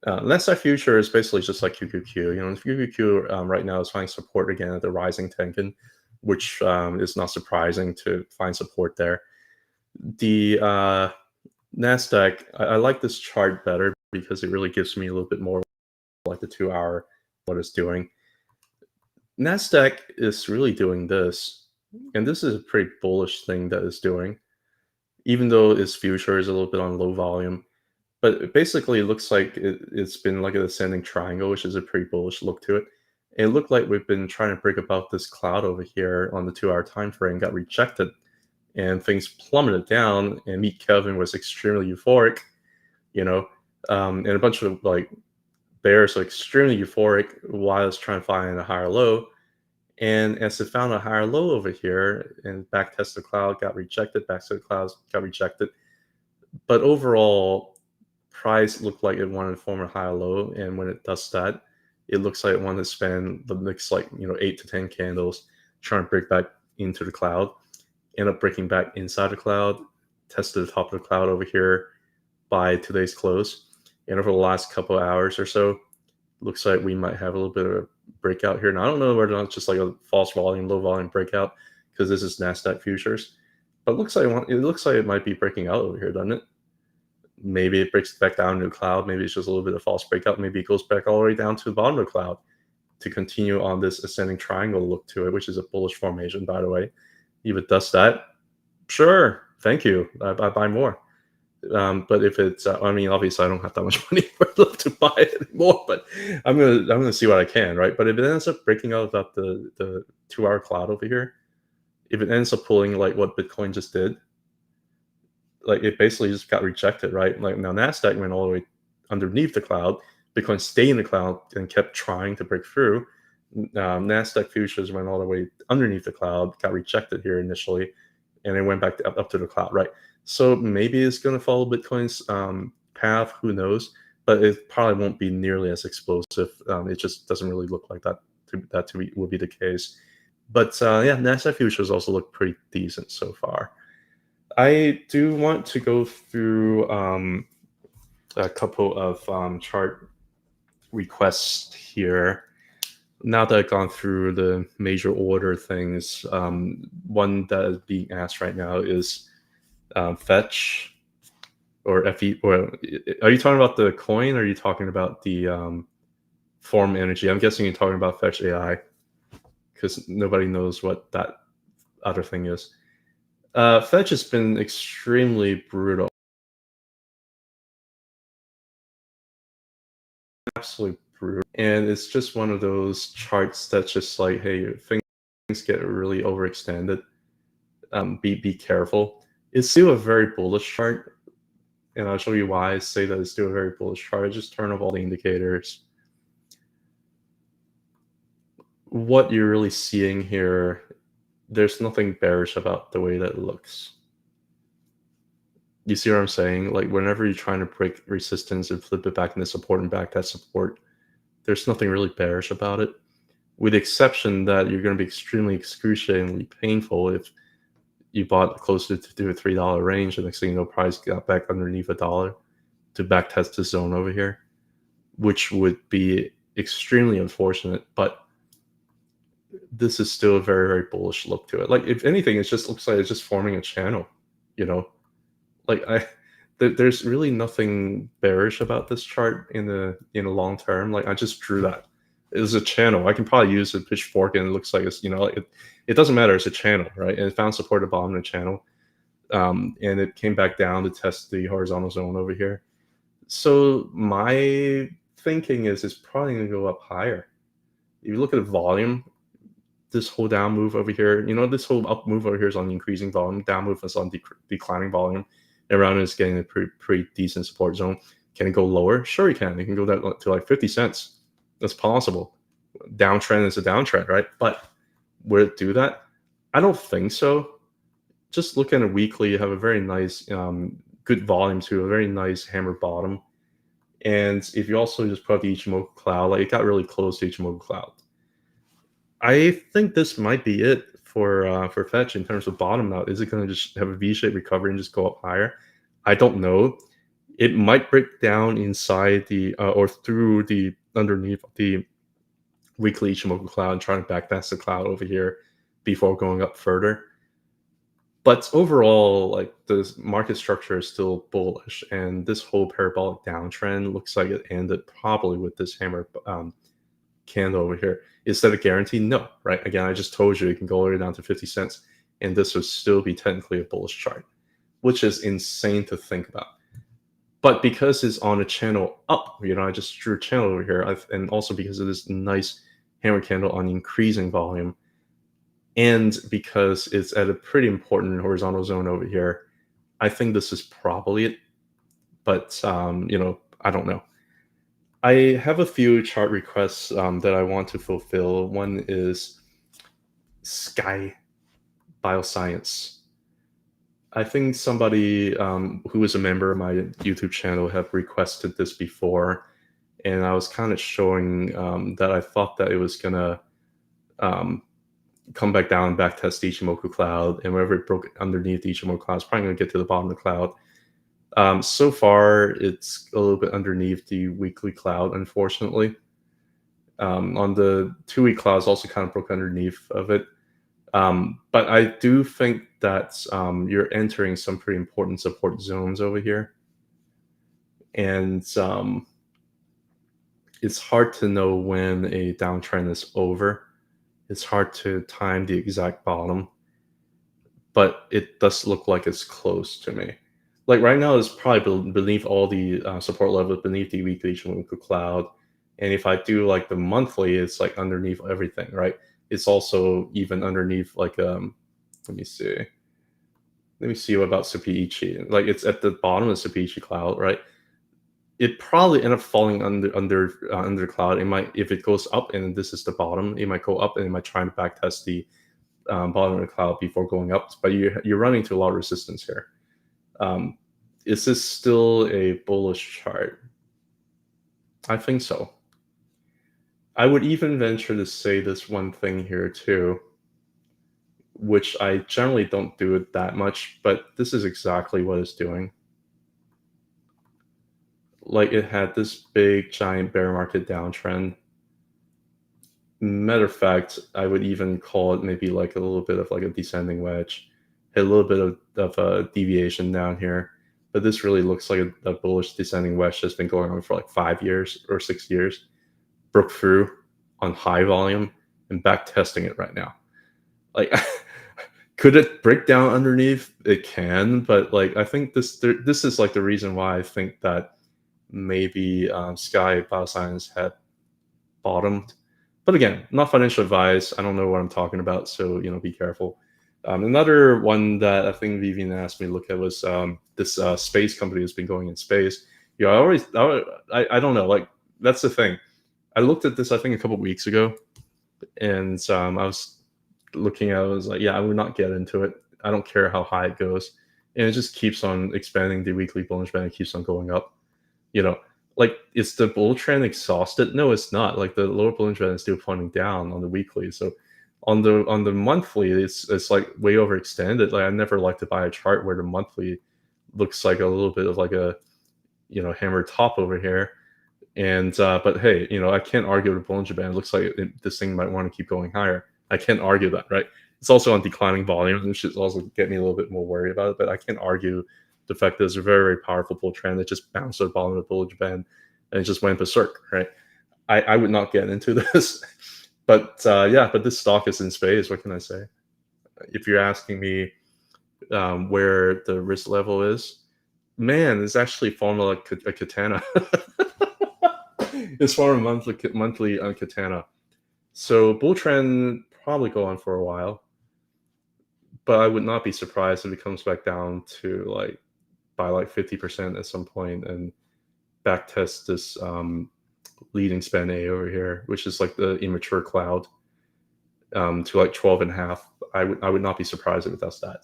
Nasdaq future is basically just like QQQ. QQQ right now is finding support again at the rising Tenkan, which is not surprising to find support there. The Nasdaq, I like this chart better because it really gives me a little bit more like the 2-hour what it's doing. Nasdaq is really doing this, and this is a pretty bullish thing that it's doing, even though its future is a little bit on low volume. But basically, it looks like it's been like an ascending triangle, which is a pretty bullish look to it. It looked like we've been trying to break above this cloud over here on the 2-hour time frame, got rejected, and things plummeted down. And Meet Kevin was extremely euphoric, and a bunch of like bears are extremely euphoric while it's trying to find a higher low. And as it found a higher low over here and back test the cloud, got rejected, back to the clouds, got rejected. But overall, price looked like it wanted to form a higher low, and when it does that, it looks like it wanted to spend the next 8 to 10 candles trying to break back into the cloud, end up breaking back inside the cloud, tested the top of the cloud over here by today's close, and over the last couple of hours or so, looks like we might have a little bit of a breakout here. Now I don't know whether or not it's just like a false volume, low volume breakout because this is Nasdaq futures, but it looks like it might be breaking out over here, doesn't it? Maybe it breaks back down to the cloud. Maybe it's just a little bit of false breakout. Maybe it goes back all the way down to the bottom of the cloud to continue on this ascending triangle look to it, which is a bullish formation, by the way. If it does that, sure, thank you. I buy more. But if it's, obviously I don't have that much money to buy it anymore. But I'm gonna see what I can, right? But if it ends up breaking out of the 2-hour cloud over here, if it ends up pulling like what Bitcoin just did, like it basically just got rejected, right? Like now Nasdaq went all the way underneath the cloud. Bitcoin stayed in the cloud and kept trying to break through. Nasdaq futures went all the way underneath the cloud, got rejected here initially, and it went back up to the cloud, right? So maybe it's going to follow Bitcoin's path. Who knows? But it probably won't be nearly as explosive. It just doesn't really look like that would be the case. But Nasdaq futures also look pretty decent so far. I do want to go through a couple of chart requests here. Now that I've gone through the major order things, one that is being asked right now is fetch or FE. Or are you talking about the coin, or are you talking about the form energy? I'm guessing you're talking about FetchAI, because nobody knows what that other thing is. Fetch has been extremely brutal. Absolutely brutal. And it's just one of those charts that's just like, hey, things get really overextended. Be careful. It's still a very bullish chart, and I'll show you why I say that it's still a very bullish chart. Just turn off all the indicators. What you're really seeing here, there's nothing bearish about the way that it looks. You see what I'm saying? Like, whenever you're trying to break resistance and flip it back into support and back that support, there's nothing really bearish about it, with the exception that you're going to be extremely excruciatingly painful if you bought closer to the $3 range, and next thing you know, price got back underneath $1 to back test the zone over here, which would be extremely unfortunate. But this is still a very, very bullish look to it. Like, if anything, it just looks like it's just forming a channel, you know? Like, there's really nothing bearish about this chart in the long term. Like, I just drew that. It was a channel. I can probably use a pitchfork, and it looks like it's, it doesn't matter. It's a channel, right? And it found support at the bottom of the channel. And it came back down to test the horizontal zone over here. So my thinking is it's probably going to go up higher. If you look at the volume, this whole down move over here, this whole up move over here is on increasing volume. Down move is on declining volume. Around is getting a pretty decent support zone. Can it go lower? Sure, you can. You can go that to like 50 cents. That's possible. Downtrend is a downtrend, right? But would it do that? I don't think so. Just look at it weekly. You have a very nice, good volume to a very nice hammer bottom. And if you also just put up the Ichimoku cloud, like, it got really close to Ichimoku cloud. I think this might be it for Fetch in terms of bottom out. Is it going to just have a V-shaped recovery and just go up higher? I don't know. It might break down inside the or through the underneath the weekly Ichimoku cloud and trying to backtest the cloud over here before going up further. But overall, like, the market structure is still bullish, and this whole parabolic downtrend looks like it ended probably with this hammer candle over here. Is that a guarantee? No, right? Again, I just told you it can go all the way down to 50 cents, and this would still be technically a bullish chart, which is insane to think about. But because it's on a channel up, I just drew a channel over here, and also because of this nice hammer candle on increasing volume, and because it's at a pretty important horizontal zone over here, I think this is probably it. But, I don't know. I have a few chart requests that I want to fulfill. One is SKYE Bioscience. I think somebody who is a member of my YouTube channel have requested this before, and I was kind of showing that I thought that it was going to come back down and back test the Ichimoku cloud, and wherever it broke underneath the Ichimoku cloud, it's probably going to get to the bottom of the cloud. So far, it's a little bit underneath the weekly cloud, unfortunately. On the 2-week cloud, it's also kind of broke underneath of it. But I do think that you're entering some pretty important support zones over here. And it's hard to know when a downtrend is over. It's hard to time the exact bottom, but it does look like it's close to me. Like, right now, it's probably beneath all the support levels, beneath the weekly Ichimoku cloud. And if I do like the monthly, it's like underneath everything, right? It's also even underneath, like, let me see what about Tsupiichi. Like, it's at the bottom of the Tsupiichi cloud, right? It probably end up falling under the cloud. It might, if it goes up and this is the bottom, it might go up and it might try to backtest the bottom of the cloud before going up. But you're running into a lot of resistance here. Is this still a bullish chart? I think so. I would even venture to say this one thing here too, which I generally don't do it that much, but this is exactly what it's doing. like it had this big giant bear market downtrend. Matter of fact, I would even call it maybe like a little bit of like a descending wedge, hit a little bit of a deviation down here, but this really looks like a bullish descending wedge that's been going on for like 5 years or 6 years. Broke through on high volume and back testing it right now. Like, could it break down underneath? It can, but like I think this is like the reason why I think that maybe SKYE Bioscience had bottomed. But again, not financial advice. I don't know what I'm talking about, so be careful. Another one that I think Vivian asked me to look at was this space company that's been going in space. I don't know. Like that's the thing. I looked at this I think a couple weeks ago, and I was looking at it. I was like, yeah, I would not get into it. I don't care how high it goes, and it just keeps on expanding. The weekly Bollinger Band keeps on going up. Like is the bull trend exhausted? No, it's not. Like the lower Bollinger Band is still pointing down on the weekly. So on the monthly, it's like way overextended. Like I never like to buy a chart where the monthly looks like a little bit of like a hammered top over here. And but hey, I can't argue with Bollinger Band. It looks like this thing might want to keep going higher. I can't argue that, right? It's also on declining volume, which should also get me a little bit more worried about it. But I can't argue the fact that it's a very, very powerful bull trend that just bounced at the bottom of the Bollinger Band and it just went berserk, right? I would not get into this. But but this stock is in space. What can I say? If you're asking me where the risk level is, man, it's actually formed like a katana. It's formed monthly on katana. So bull trend probably go on for a while, but I would not be surprised if it comes back down to like by like 50% at some point and back test this leading span A over here, which is like the immature cloud, to like 12 and a half. I would not be surprised if it does that.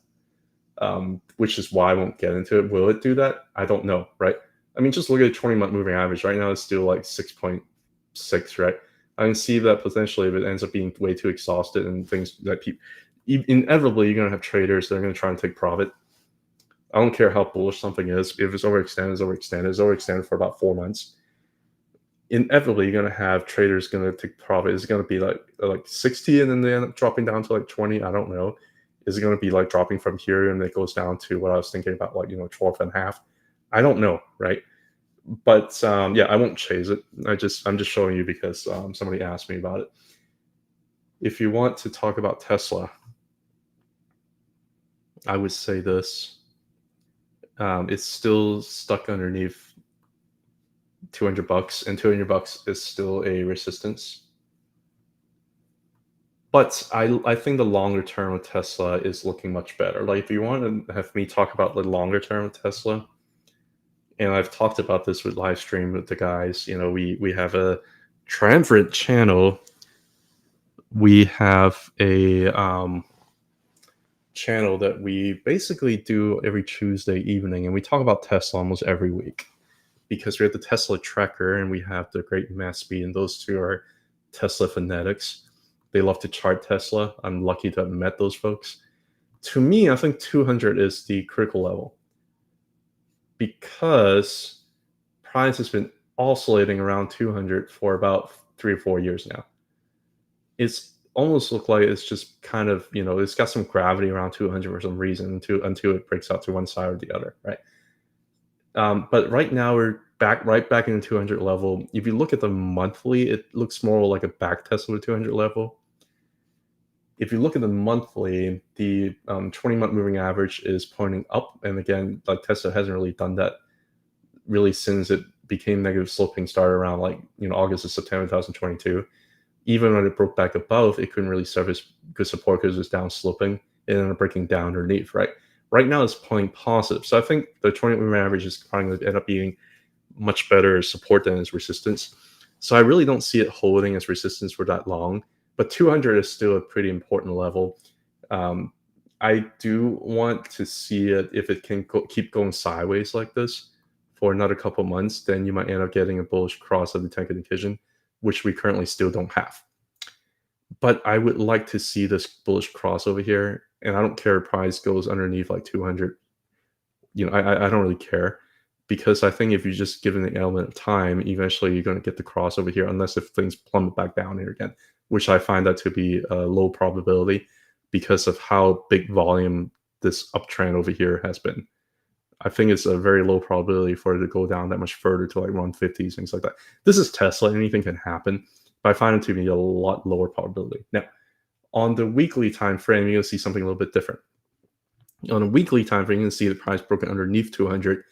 Which is why I won't get into it. Will it do that? I don't know, right? I mean, just look at the 20-month moving average. Right now, it's still like 6.6, right? I can see that potentially if it ends up being way too exhausted and things that people, inevitably, you're going to have traders that are going to try and take profit. I don't care how bullish something is. If it's overextended, it's overextended. It's overextended for about 4 months. Inevitably, you're going to have traders going to take profit. Is it going to be like 60 and then they end up dropping down to like 20? I don't know. Is it going to be like dropping from here and it goes down to what I was thinking about, like 12 and a half? I don't know, right? But I won't chase it. I'm just showing you because somebody asked me about it. If you want to talk about Tesla, I would say this. It's still stuck underneath $200, and $200 is still a resistance. But I think the longer term of Tesla is looking much better. Like if you want to have me talk about the longer term of Tesla, and I've talked about this with Livestream with the guys, we have a triumvirate channel. We have a channel that we basically do every Tuesday evening, and we talk about Tesla almost every week because we have the Tesla tracker and we have the Great Mass Speed, and those two are Tesla fanatics. They love to chart Tesla. I'm lucky to have met those folks. To me, I think 200 is the critical level because price has been oscillating around 200 for about 3 or 4 years now. It's almost look like it's just kind of, it's got some gravity around 200 for some reason until it breaks out to one side or the other, right? But right now we're right back in the 200 level. If you look at the monthly, it looks more like a back test of the 200 level. If you look at the monthly, the 20-month moving average is pointing up. And again, like Tesla hasn't really done that really since it became negative sloping started around like, August or September 2022. Even when it broke back above, it couldn't really serve as good support because it was down sloping and then breaking down underneath, right? Right now it's pointing positive. So I think the 20-month moving average is probably going to end up being much better support than its resistance. So I really don't see it holding as resistance for that long. But 200 is still a pretty important level. I do want to see it if it can keep going sideways like this for another couple months. Then you might end up getting a bullish cross of the Tenkan Nikkei, which we currently still don't have. But I would like to see this bullish cross over here, and I don't care if price goes underneath like 200. I don't really care. because I think if you just give it an element of time, eventually you're going to get the cross over here, unless if things plummet back down here again, which I find that to be a low probability because of how big volume this uptrend over here has been. I think it's a very low probability for it to go down that much further to like 150s, things like that. This is Tesla, anything can happen, but I find it to be a lot lower probability. Now, on the weekly time frame, you're going to see something a little bit different. On a weekly time frame, you can see the price broken underneath 200,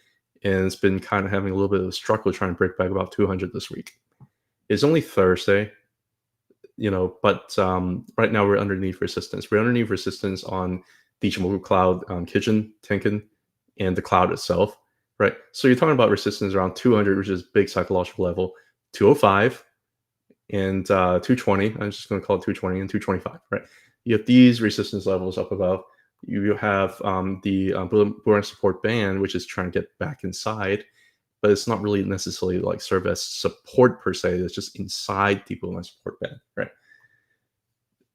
and it's been kind of having a little bit of a struggle trying to break back about 200 this week. It's only Thursday, but right now we're underneath resistance. We're underneath resistance on the Ichimoku cloud, Kijun, Tenkan, and the cloud itself, right? So you're talking about resistance around 200, which is big psychological level, 205, and 220. I'm just going to call it 220 and 225, right? You have these resistance levels up above. You have the Bull support band, which is trying to get back inside, but it's not really necessarily like serve as support per se. It's just inside the Bull support band, right?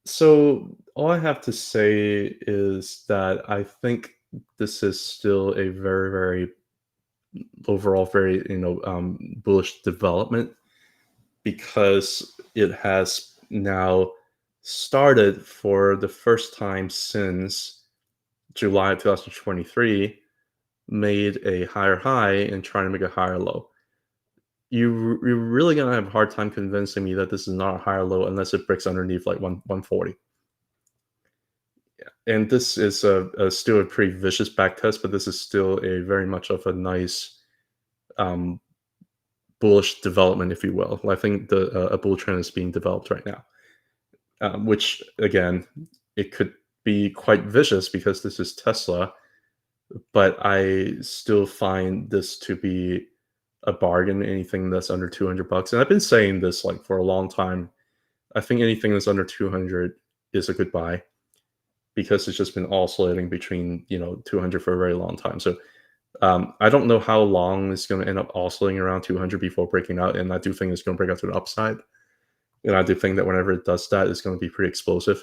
So all I have to say is that I think this is still a very, very overall very bullish development, because it has now started for the first time since July 2023, made a higher high and trying to make a higher low. You're really gonna have a hard time convincing me that this is not a higher low unless it breaks underneath like 140. And this is still a pretty vicious back test, but this is still a very much of a nice bullish development, if you will. I think a bull trend is being developed right now, which again, it could be quite vicious because this is Tesla, but I still find this to be a bargain. Anything that's under $200, and I've been saying this like for a long time. I think anything that's under 200 is a good buy, because it's just been oscillating between 200 for a very long time. So I don't know how long it's going to end up oscillating around 200 before breaking out, and I do think it's going to break out to the upside. And I do think that whenever it does that, it's going to be pretty explosive.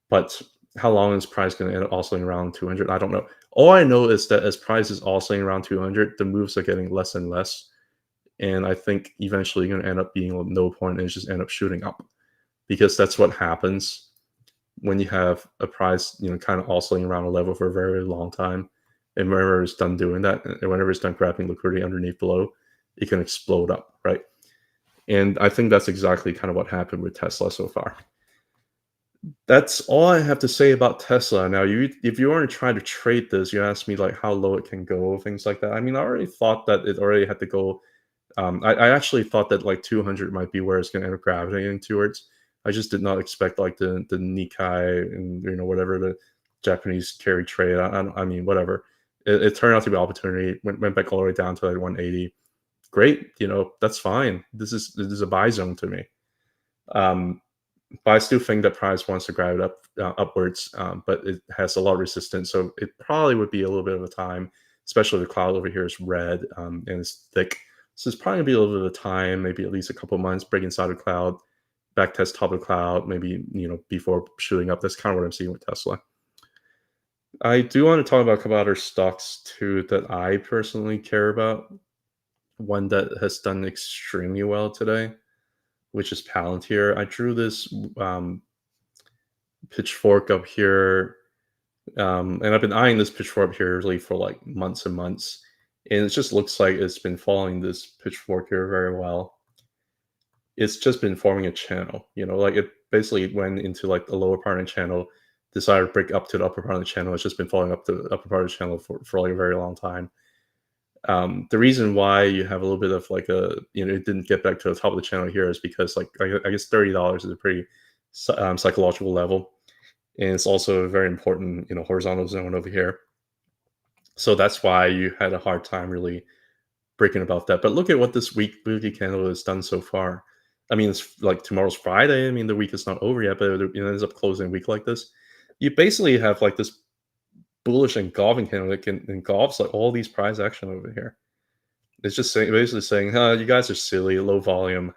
But how long is price going to end up oscillating around 200? I don't know. All I know is that as price is oscillating around 200, the moves are getting less and less. And I think eventually you're going to end up being a no point and just end up shooting up, because that's what happens when you have a price, kind of oscillating around a level for a very long time. And whenever it's done doing that, and whenever it's done grabbing liquidity underneath below, it can explode up, right? And I think that's exactly kind of what happened with Tesla so far. That's all I have to say about Tesla. Now, if you want to try to trade this, you asked me like how low it can go, things like that. I mean, I already thought that it already had to go. I actually thought that like 200 might be where it's going to end up gravitating towards. I just did not expect like the Nikkei and whatever the Japanese carry trade. I mean, whatever. It turned out to be an opportunity. Went back all the way down to like 180. Great, that's fine. This is a buy zone to me. But I still think that price wants to grab it up upwards, but it has a lot of resistance, so it probably would be a little bit of a time. Especially the cloud over here is red and it's thick, so it's probably gonna be a little bit of a time, maybe at least a couple months, break inside the cloud, back test top of the cloud, maybe before shooting up. That's kind of what I'm seeing with Tesla. I do want to talk about a couple other stocks too that I personally care about. One that has done extremely well today, which is Palantir. I drew this pitchfork up here, and I've been eyeing this pitchfork here really for like months and months, and it just looks like it's been following this pitchfork here very well. It's just been forming a channel, like it basically went into like the lower part of the channel, decided to break up to the upper part of the channel. It's just been following up the upper part of the channel for like a very long time. The reason why you have a little bit of like it didn't get back to the top of the channel here is because like I guess $30 is a pretty psychological level, and it's also a very important horizontal zone over here. So that's why you had a hard time really breaking above that. But look at what this weekly candle has done so far. I mean, it's like tomorrow's Friday. I mean, the week is not over yet, but it ends up closing a week like this. You basically have like this bullish engulfing candle that can engulfs like all these price action over here. It's just basically saying, you guys are silly, low volume,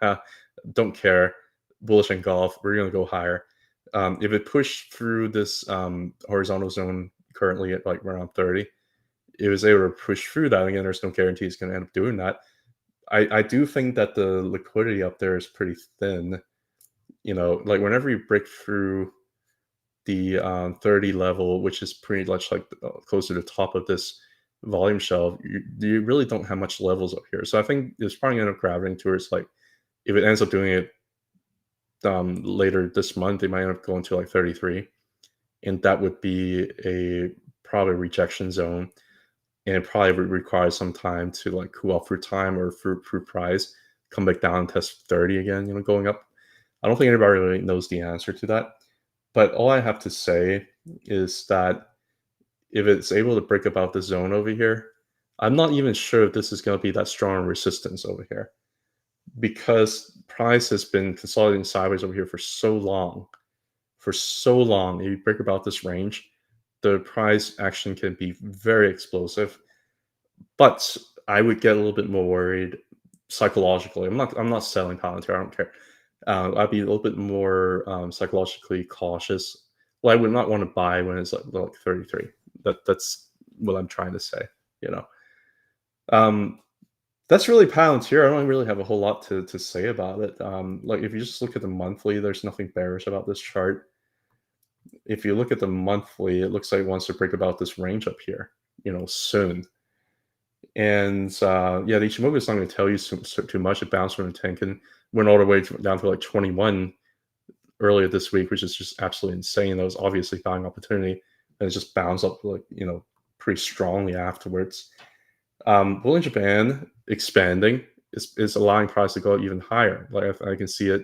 don't care, bullish engulf, we're going to go higher. If it pushed through this horizontal zone currently at like around 30, it was able to push through that. Again, there's no guarantee it's going to end up doing that. I do think that the liquidity up there is pretty thin. Like whenever you break through the 30 level, which is pretty much like close to the top of this volume shelf, you really don't have much levels up here. So I think it's probably going to end up gravitating towards like, if it ends up doing it later this month, it might end up going to like 33, and that would be a probably rejection zone, and it probably would require some time to like cool off through time or through price, come back down and test 30 again, going up. I don't think anybody really knows the answer to that. But all I have to say is that if it's able to break above the zone over here, I'm not even sure if this is going to be that strong resistance over here, because price has been consolidating sideways over here for so long. For so long, if you break about this range, the price action can be very explosive. But I would get a little bit more worried psychologically. I'm not selling Palantir. I don't care. I'd be a little bit more psychologically cautious. Well, I would not want to buy when it's like 33. That's what I'm trying to say. That's really Palantir. I don't really have a whole lot to say about it. Like if you just look at the monthly, there's nothing bearish about this chart. If you look at the monthly, it looks like it wants to break about this range up here, soon. And yeah, the Ichimoku is not going to tell you too much. It bounced from the Tenkan, went all the way down to like 21 earlier this week, which is just absolutely insane. That was obviously buying opportunity, and it just bounced up like pretty strongly afterwards. Bull in Japan expanding is allowing price to go even higher. Like I can see it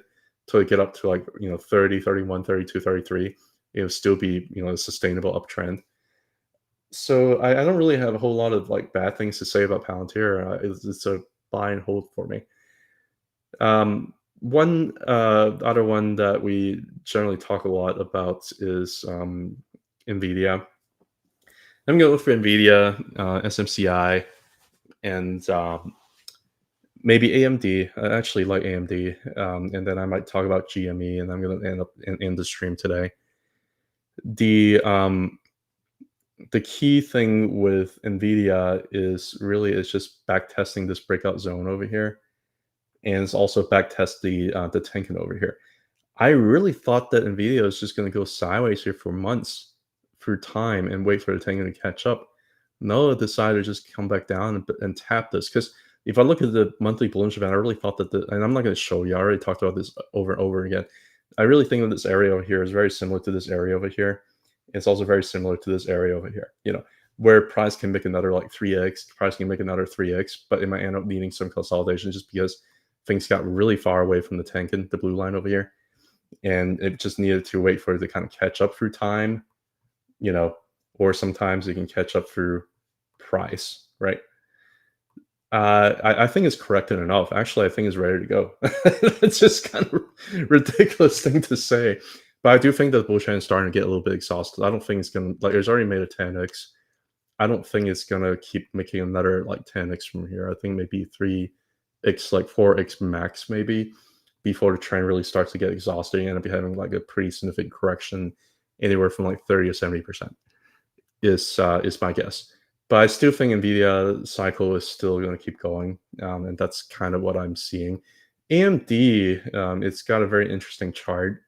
till it get up to like 30, 31, 32, 33. It'll still be a sustainable uptrend. So I don't really have a whole lot of like bad things to say about Palantir. It's a buy and hold for me. One other one that we generally talk a lot about is Nvidia. I'm going to look for Nvidia, SMCI, and maybe AMD. I actually like AMD, and then I might talk about GME, and I'm going to end up in the stream today. The key thing with Nvidia is just back testing this breakout zone over here, and it's also back test the Tenkan over here. I really thought that Nvidia was just going to go sideways here for months through time and wait for the Tenkan to catch up. No, it decided to just come back down and tap this. Because if I look at the monthly Bollinger Band, I really thought that and I'm not going to show you, I already talked about this over and over again. I really think that this area over here is very similar to this area over here. It's also very similar to this area over here, where price can make another like 3x, price can make another 3x, but it might end up needing some consolidation just because things got really far away from the Tenkan, the blue line over here. And it just needed to wait for it to kind of catch up through time, or sometimes it can catch up through price, right? I think it's corrected enough. Actually, I think it's ready to go. It's just kind of ridiculous thing to say. But I do think that the bull trend is starting to get a little bit exhausted. I don't think it's going to, like, it's already made a 10x. I don't think it's going to keep making another, like, 10x from here. I think maybe 3x, like 4x max, maybe, before the trend really starts to get exhausted and be having, like, a pretty significant correction anywhere from, like, 30 to 70% is my guess. But I still think Nvidia cycle is still going to keep going, and that's kind of what I'm seeing. AMD, it's got a very interesting chart.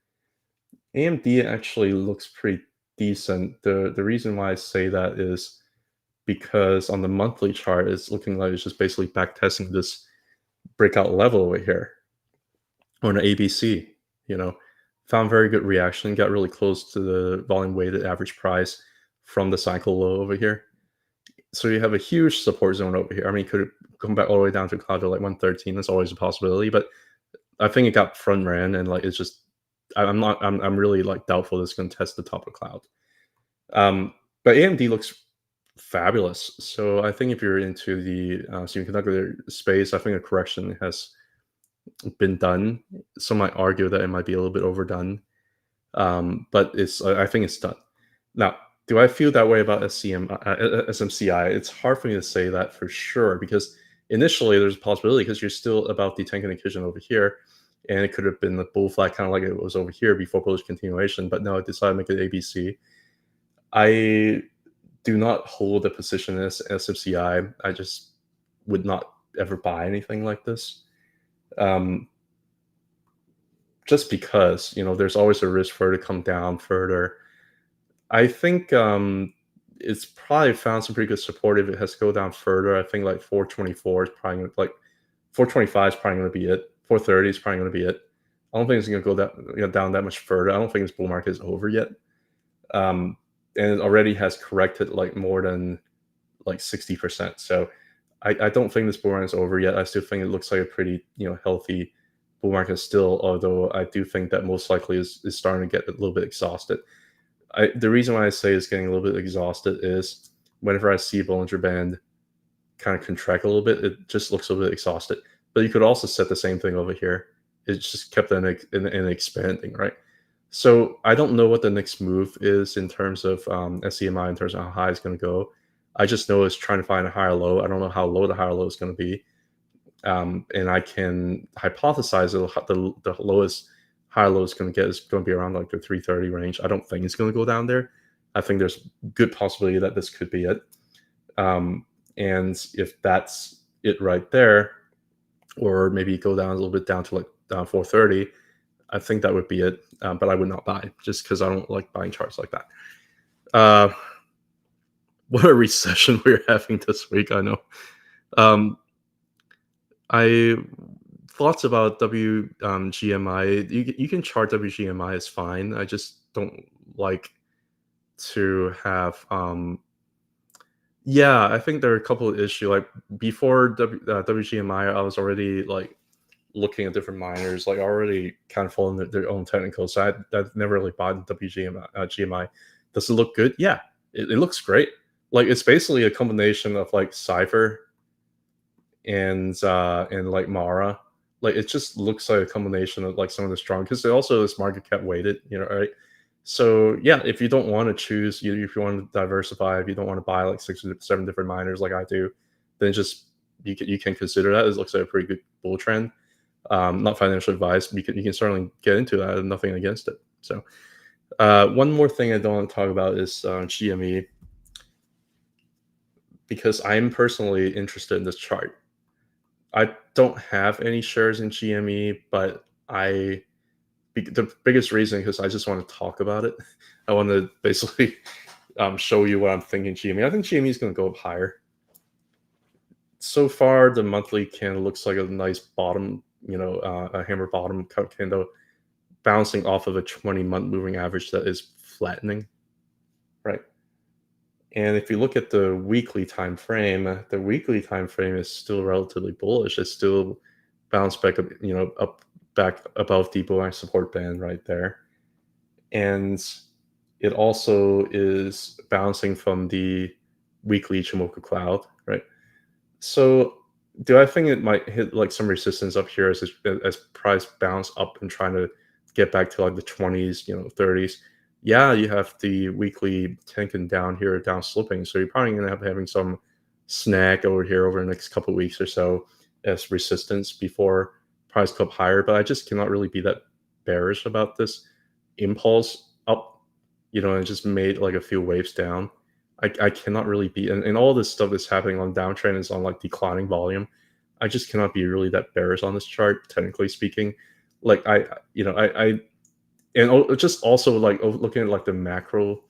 AMD actually looks pretty decent. The reason why I say that is because on the monthly chart, it's looking like it's just basically back testing this breakout level over here on the ABC. Found very good reaction, got really close to the volume weighted average price from the cycle low over here. So you have a huge support zone over here. I mean, could it come back all the way down to cloud to like 113? That's always a possibility, but I think it got front ran, and like it's just I'm really like doubtful it's going to test the top of cloud. But AMD looks fabulous. So I think if you're into the semiconductor space, I think a correction has been done. Some might argue that it might be a little bit overdone, but I think it's done. Now, do I feel that way about SMCI? It's hard for me to say that for sure, because initially there's a possibility, because you're still about the Tenkan Nikkei over here, and it could have been the bull flag kind of like it was over here before bullish continuation, but no, I decided to make it ABC. I do not hold a position in SMCI. I just would not ever buy anything like this. Just because, there's always a risk for it to come down further. I think it's probably found some pretty good support if it has to go down further. I think like 424 is probably like 425 is probably going to be it. 430 is probably going to be it. I don't think it's going to go down that much further. I don't think this bull market is over yet. And it already has corrected like more than like 60%. So I don't think this bull market is over yet. I still think it looks like a pretty healthy bull market still, although I do think that most likely is starting to get a little bit exhausted. The reason why I say it's getting a little bit exhausted is whenever I see Bollinger Band kind of contract a little bit, it just looks a little bit exhausted. But you could also set the same thing over here. It just kept in expanding, right? So I don't know what the next move is in terms of SEMI, in terms of how high it's going to go. I just know it's trying to find a higher low. I don't know how low the higher low is going to be. And I can hypothesize that the lowest higher low is going to get is going to be around like the 330 range. I don't think it's going to go down there. I think there's good possibility that this could be it. And if that's it right there, or maybe go down a little bit down to like down 430, I think that would be it. But I would not buy just because I don't like buying charts like that. What a recession we're having this week. I know. I thoughts about GMI. You can chart WGMI is fine. I just don't like to have. Yeah, I think there are a couple of issues. Like before WGMI, I was already like looking at different miners, like already kind of following their own technical side. I've never really bought GMI. Does it look good? Yeah, it looks great. Like it's basically a combination of like CIFR and like Mara. Like it just looks like a combination of like some of the strong, because it also is market cap weighted, right? So yeah, if you don't want to choose, if you want to diversify, if you don't want to buy like 6 or 7 different miners like I do, then just you can consider that. It looks like a pretty good bull trend. Not financial advice. You can certainly get into that. I have nothing against it. So one more thing I don't want to talk about is GME, because I'm personally interested in this chart. I don't have any shares in GME, but the biggest reason because I just want to talk about it. I want to basically show you what I'm thinking GME. I think GME is going to go up higher. So far, the monthly candle looks like a nice bottom, a hammer bottom candle bouncing off of a 20-month moving average that is flattening, right? And if you look at the weekly time frame, is still relatively bullish. It's still bounced back up, back above the bull support band right there. And it also is bouncing from the weekly Ichimoku cloud, right? So do I think it might hit like some resistance up here as price bounce up and trying to get back to like the 20s, 30s? Yeah, you have the weekly tanking down here, down slipping. So you're probably going to have having some snag over here over the next couple of weeks or so as resistance before price go up higher. But I just cannot really be that bearish about this impulse up, and just made like a few waves down. I cannot really be, and all this stuff that's happening on downtrend is on like declining volume. I just cannot be really that bearish on this chart, technically speaking. Like and just also like looking at like the macro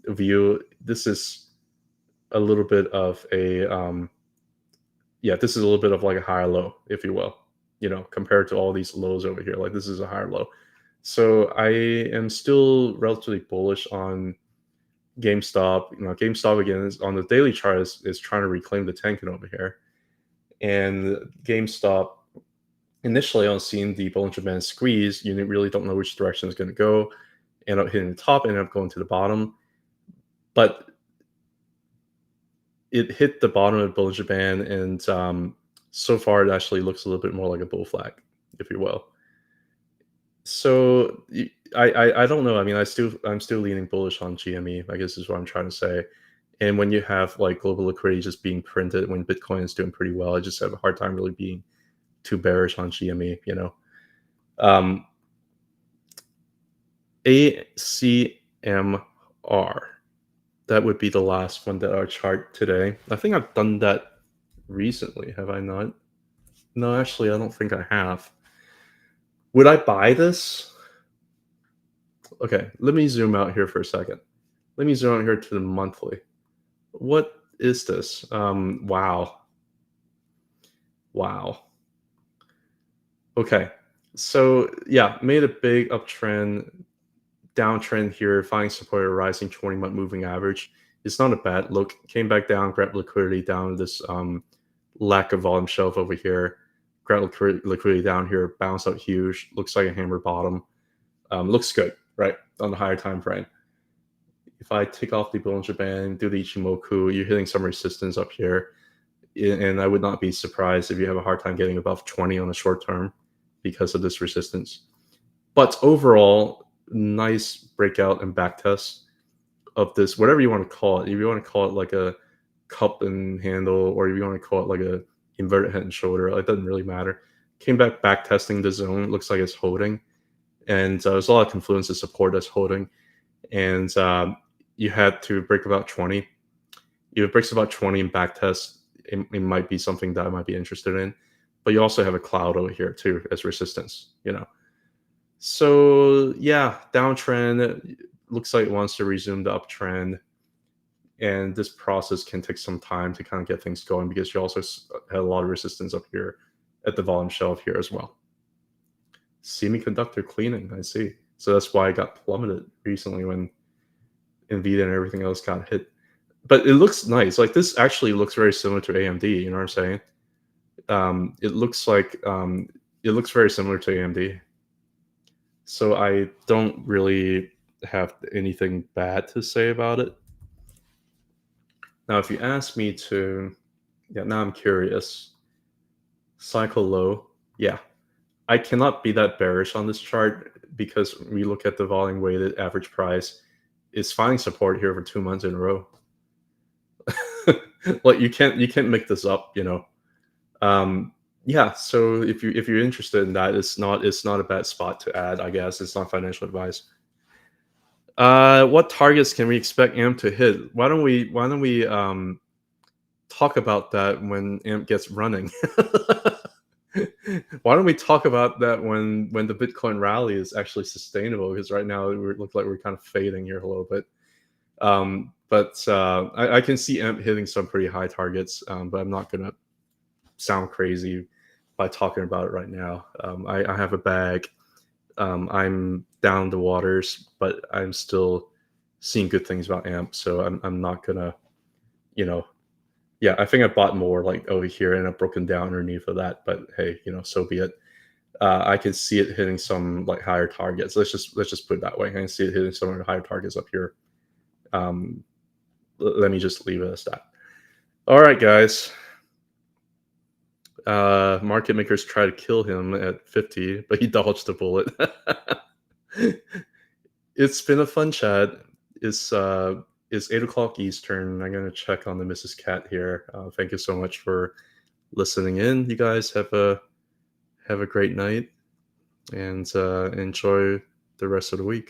view, this is a little bit of a this is a little bit of like a higher low, if you will, compared to all these lows over here. Like this is a higher low. So I am still relatively bullish on GameStop. GameStop again is on the daily chart is trying to reclaim the tanking over here. And GameStop, initially on seeing the Bollinger Band squeeze, you really don't know which direction it's going to go. End up hitting the top, end up going to the bottom. But it hit the bottom of the Bollinger Band, and so far it actually looks a little bit more like a bull flag, if you will. So I don't know. I mean, I'm still leaning bullish on GME, I guess is what I'm trying to say. And when you have like global liquidity just being printed when Bitcoin is doing pretty well, I just have a hard time really being too bearish on GME, ACMR. that would be the last one that our chart today. I think I've done that recently, have I not? No, actually, I don't think I have. Would I buy this? Okay, let me zoom out here for a second. Let me zoom out here to the monthly. What is this? Wow. Wow. Okay. So yeah, made a big uptrend, downtrend here, finding support at a rising 20-month moving average. It's not a bad look. Came back down, grabbed liquidity down this lack of volume shelf over here. Grabbed liquidity down here, bounced out huge. Looks like a hammer bottom. Looks good, right? On the higher time frame. If I take off the Bollinger Band, do the Ichimoku, you're hitting some resistance up here. And I would not be surprised if you have a hard time getting above 20 on the short term because of this resistance. But overall, nice breakout and back test of this, whatever you want to call it. If you want to call it like a cup and handle, or if you want to call it like a inverted head and shoulder, it doesn't really matter. Came back testing the zone. It looks like it's holding. And there's a lot of confluence to support us holding. And you had to break about 20. If it breaks about 20 and back test, it might be something that I might be interested in. But you also have a cloud over here too as resistance, you know. So yeah, downtrend. Looks like it wants to resume the uptrend. And this process can take some time to kind of get things going because you also had a lot of resistance up here at the volume shelf here as well. Semiconductor cleaning, I see. So that's why it got plummeted recently when NVIDIA and everything else got hit. But it looks nice. Like this actually looks very similar to AMD. You know what I'm saying? It looks very similar to AMD. So I don't really have anything bad to say about it. Now, if you ask me to, yeah, now I'm curious. Cycle low, yeah. I cannot be that bearish on this chart because we look at the volume weighted average price. It's finding support here for 2 months in a row. Like you can't make this up, you know. Yeah, so if you're interested in that, it's not a bad spot to add, I guess. It's not financial advice. What targets can we expect AMP to hit? Why don't we talk about that when AMP gets running? Why don't we talk about that when the Bitcoin rally is actually sustainable? Because right now we look like we're kind of fading here a little bit. But I can see AMP hitting some pretty high targets, but I'm not gonna sound crazy by talking about it right now. I have a bag. I'm down the waters, but I'm still seeing good things about AMP. So I'm not gonna, you know, yeah, I think I bought more like over here and I've broken down underneath of that. But hey, you know, so be it. I can see it hitting some like higher targets. Let's just put it that way. I can see it hitting some of the higher targets up here. Let me just leave it as that. All right, guys. Market makers try to kill him at 50, but he dodged the bullet. It's been a fun chat. It's 8 o'clock Eastern. I'm gonna check on the Mrs. Cat here. Thank you so much for listening in. You guys have a great night and enjoy the rest of the week.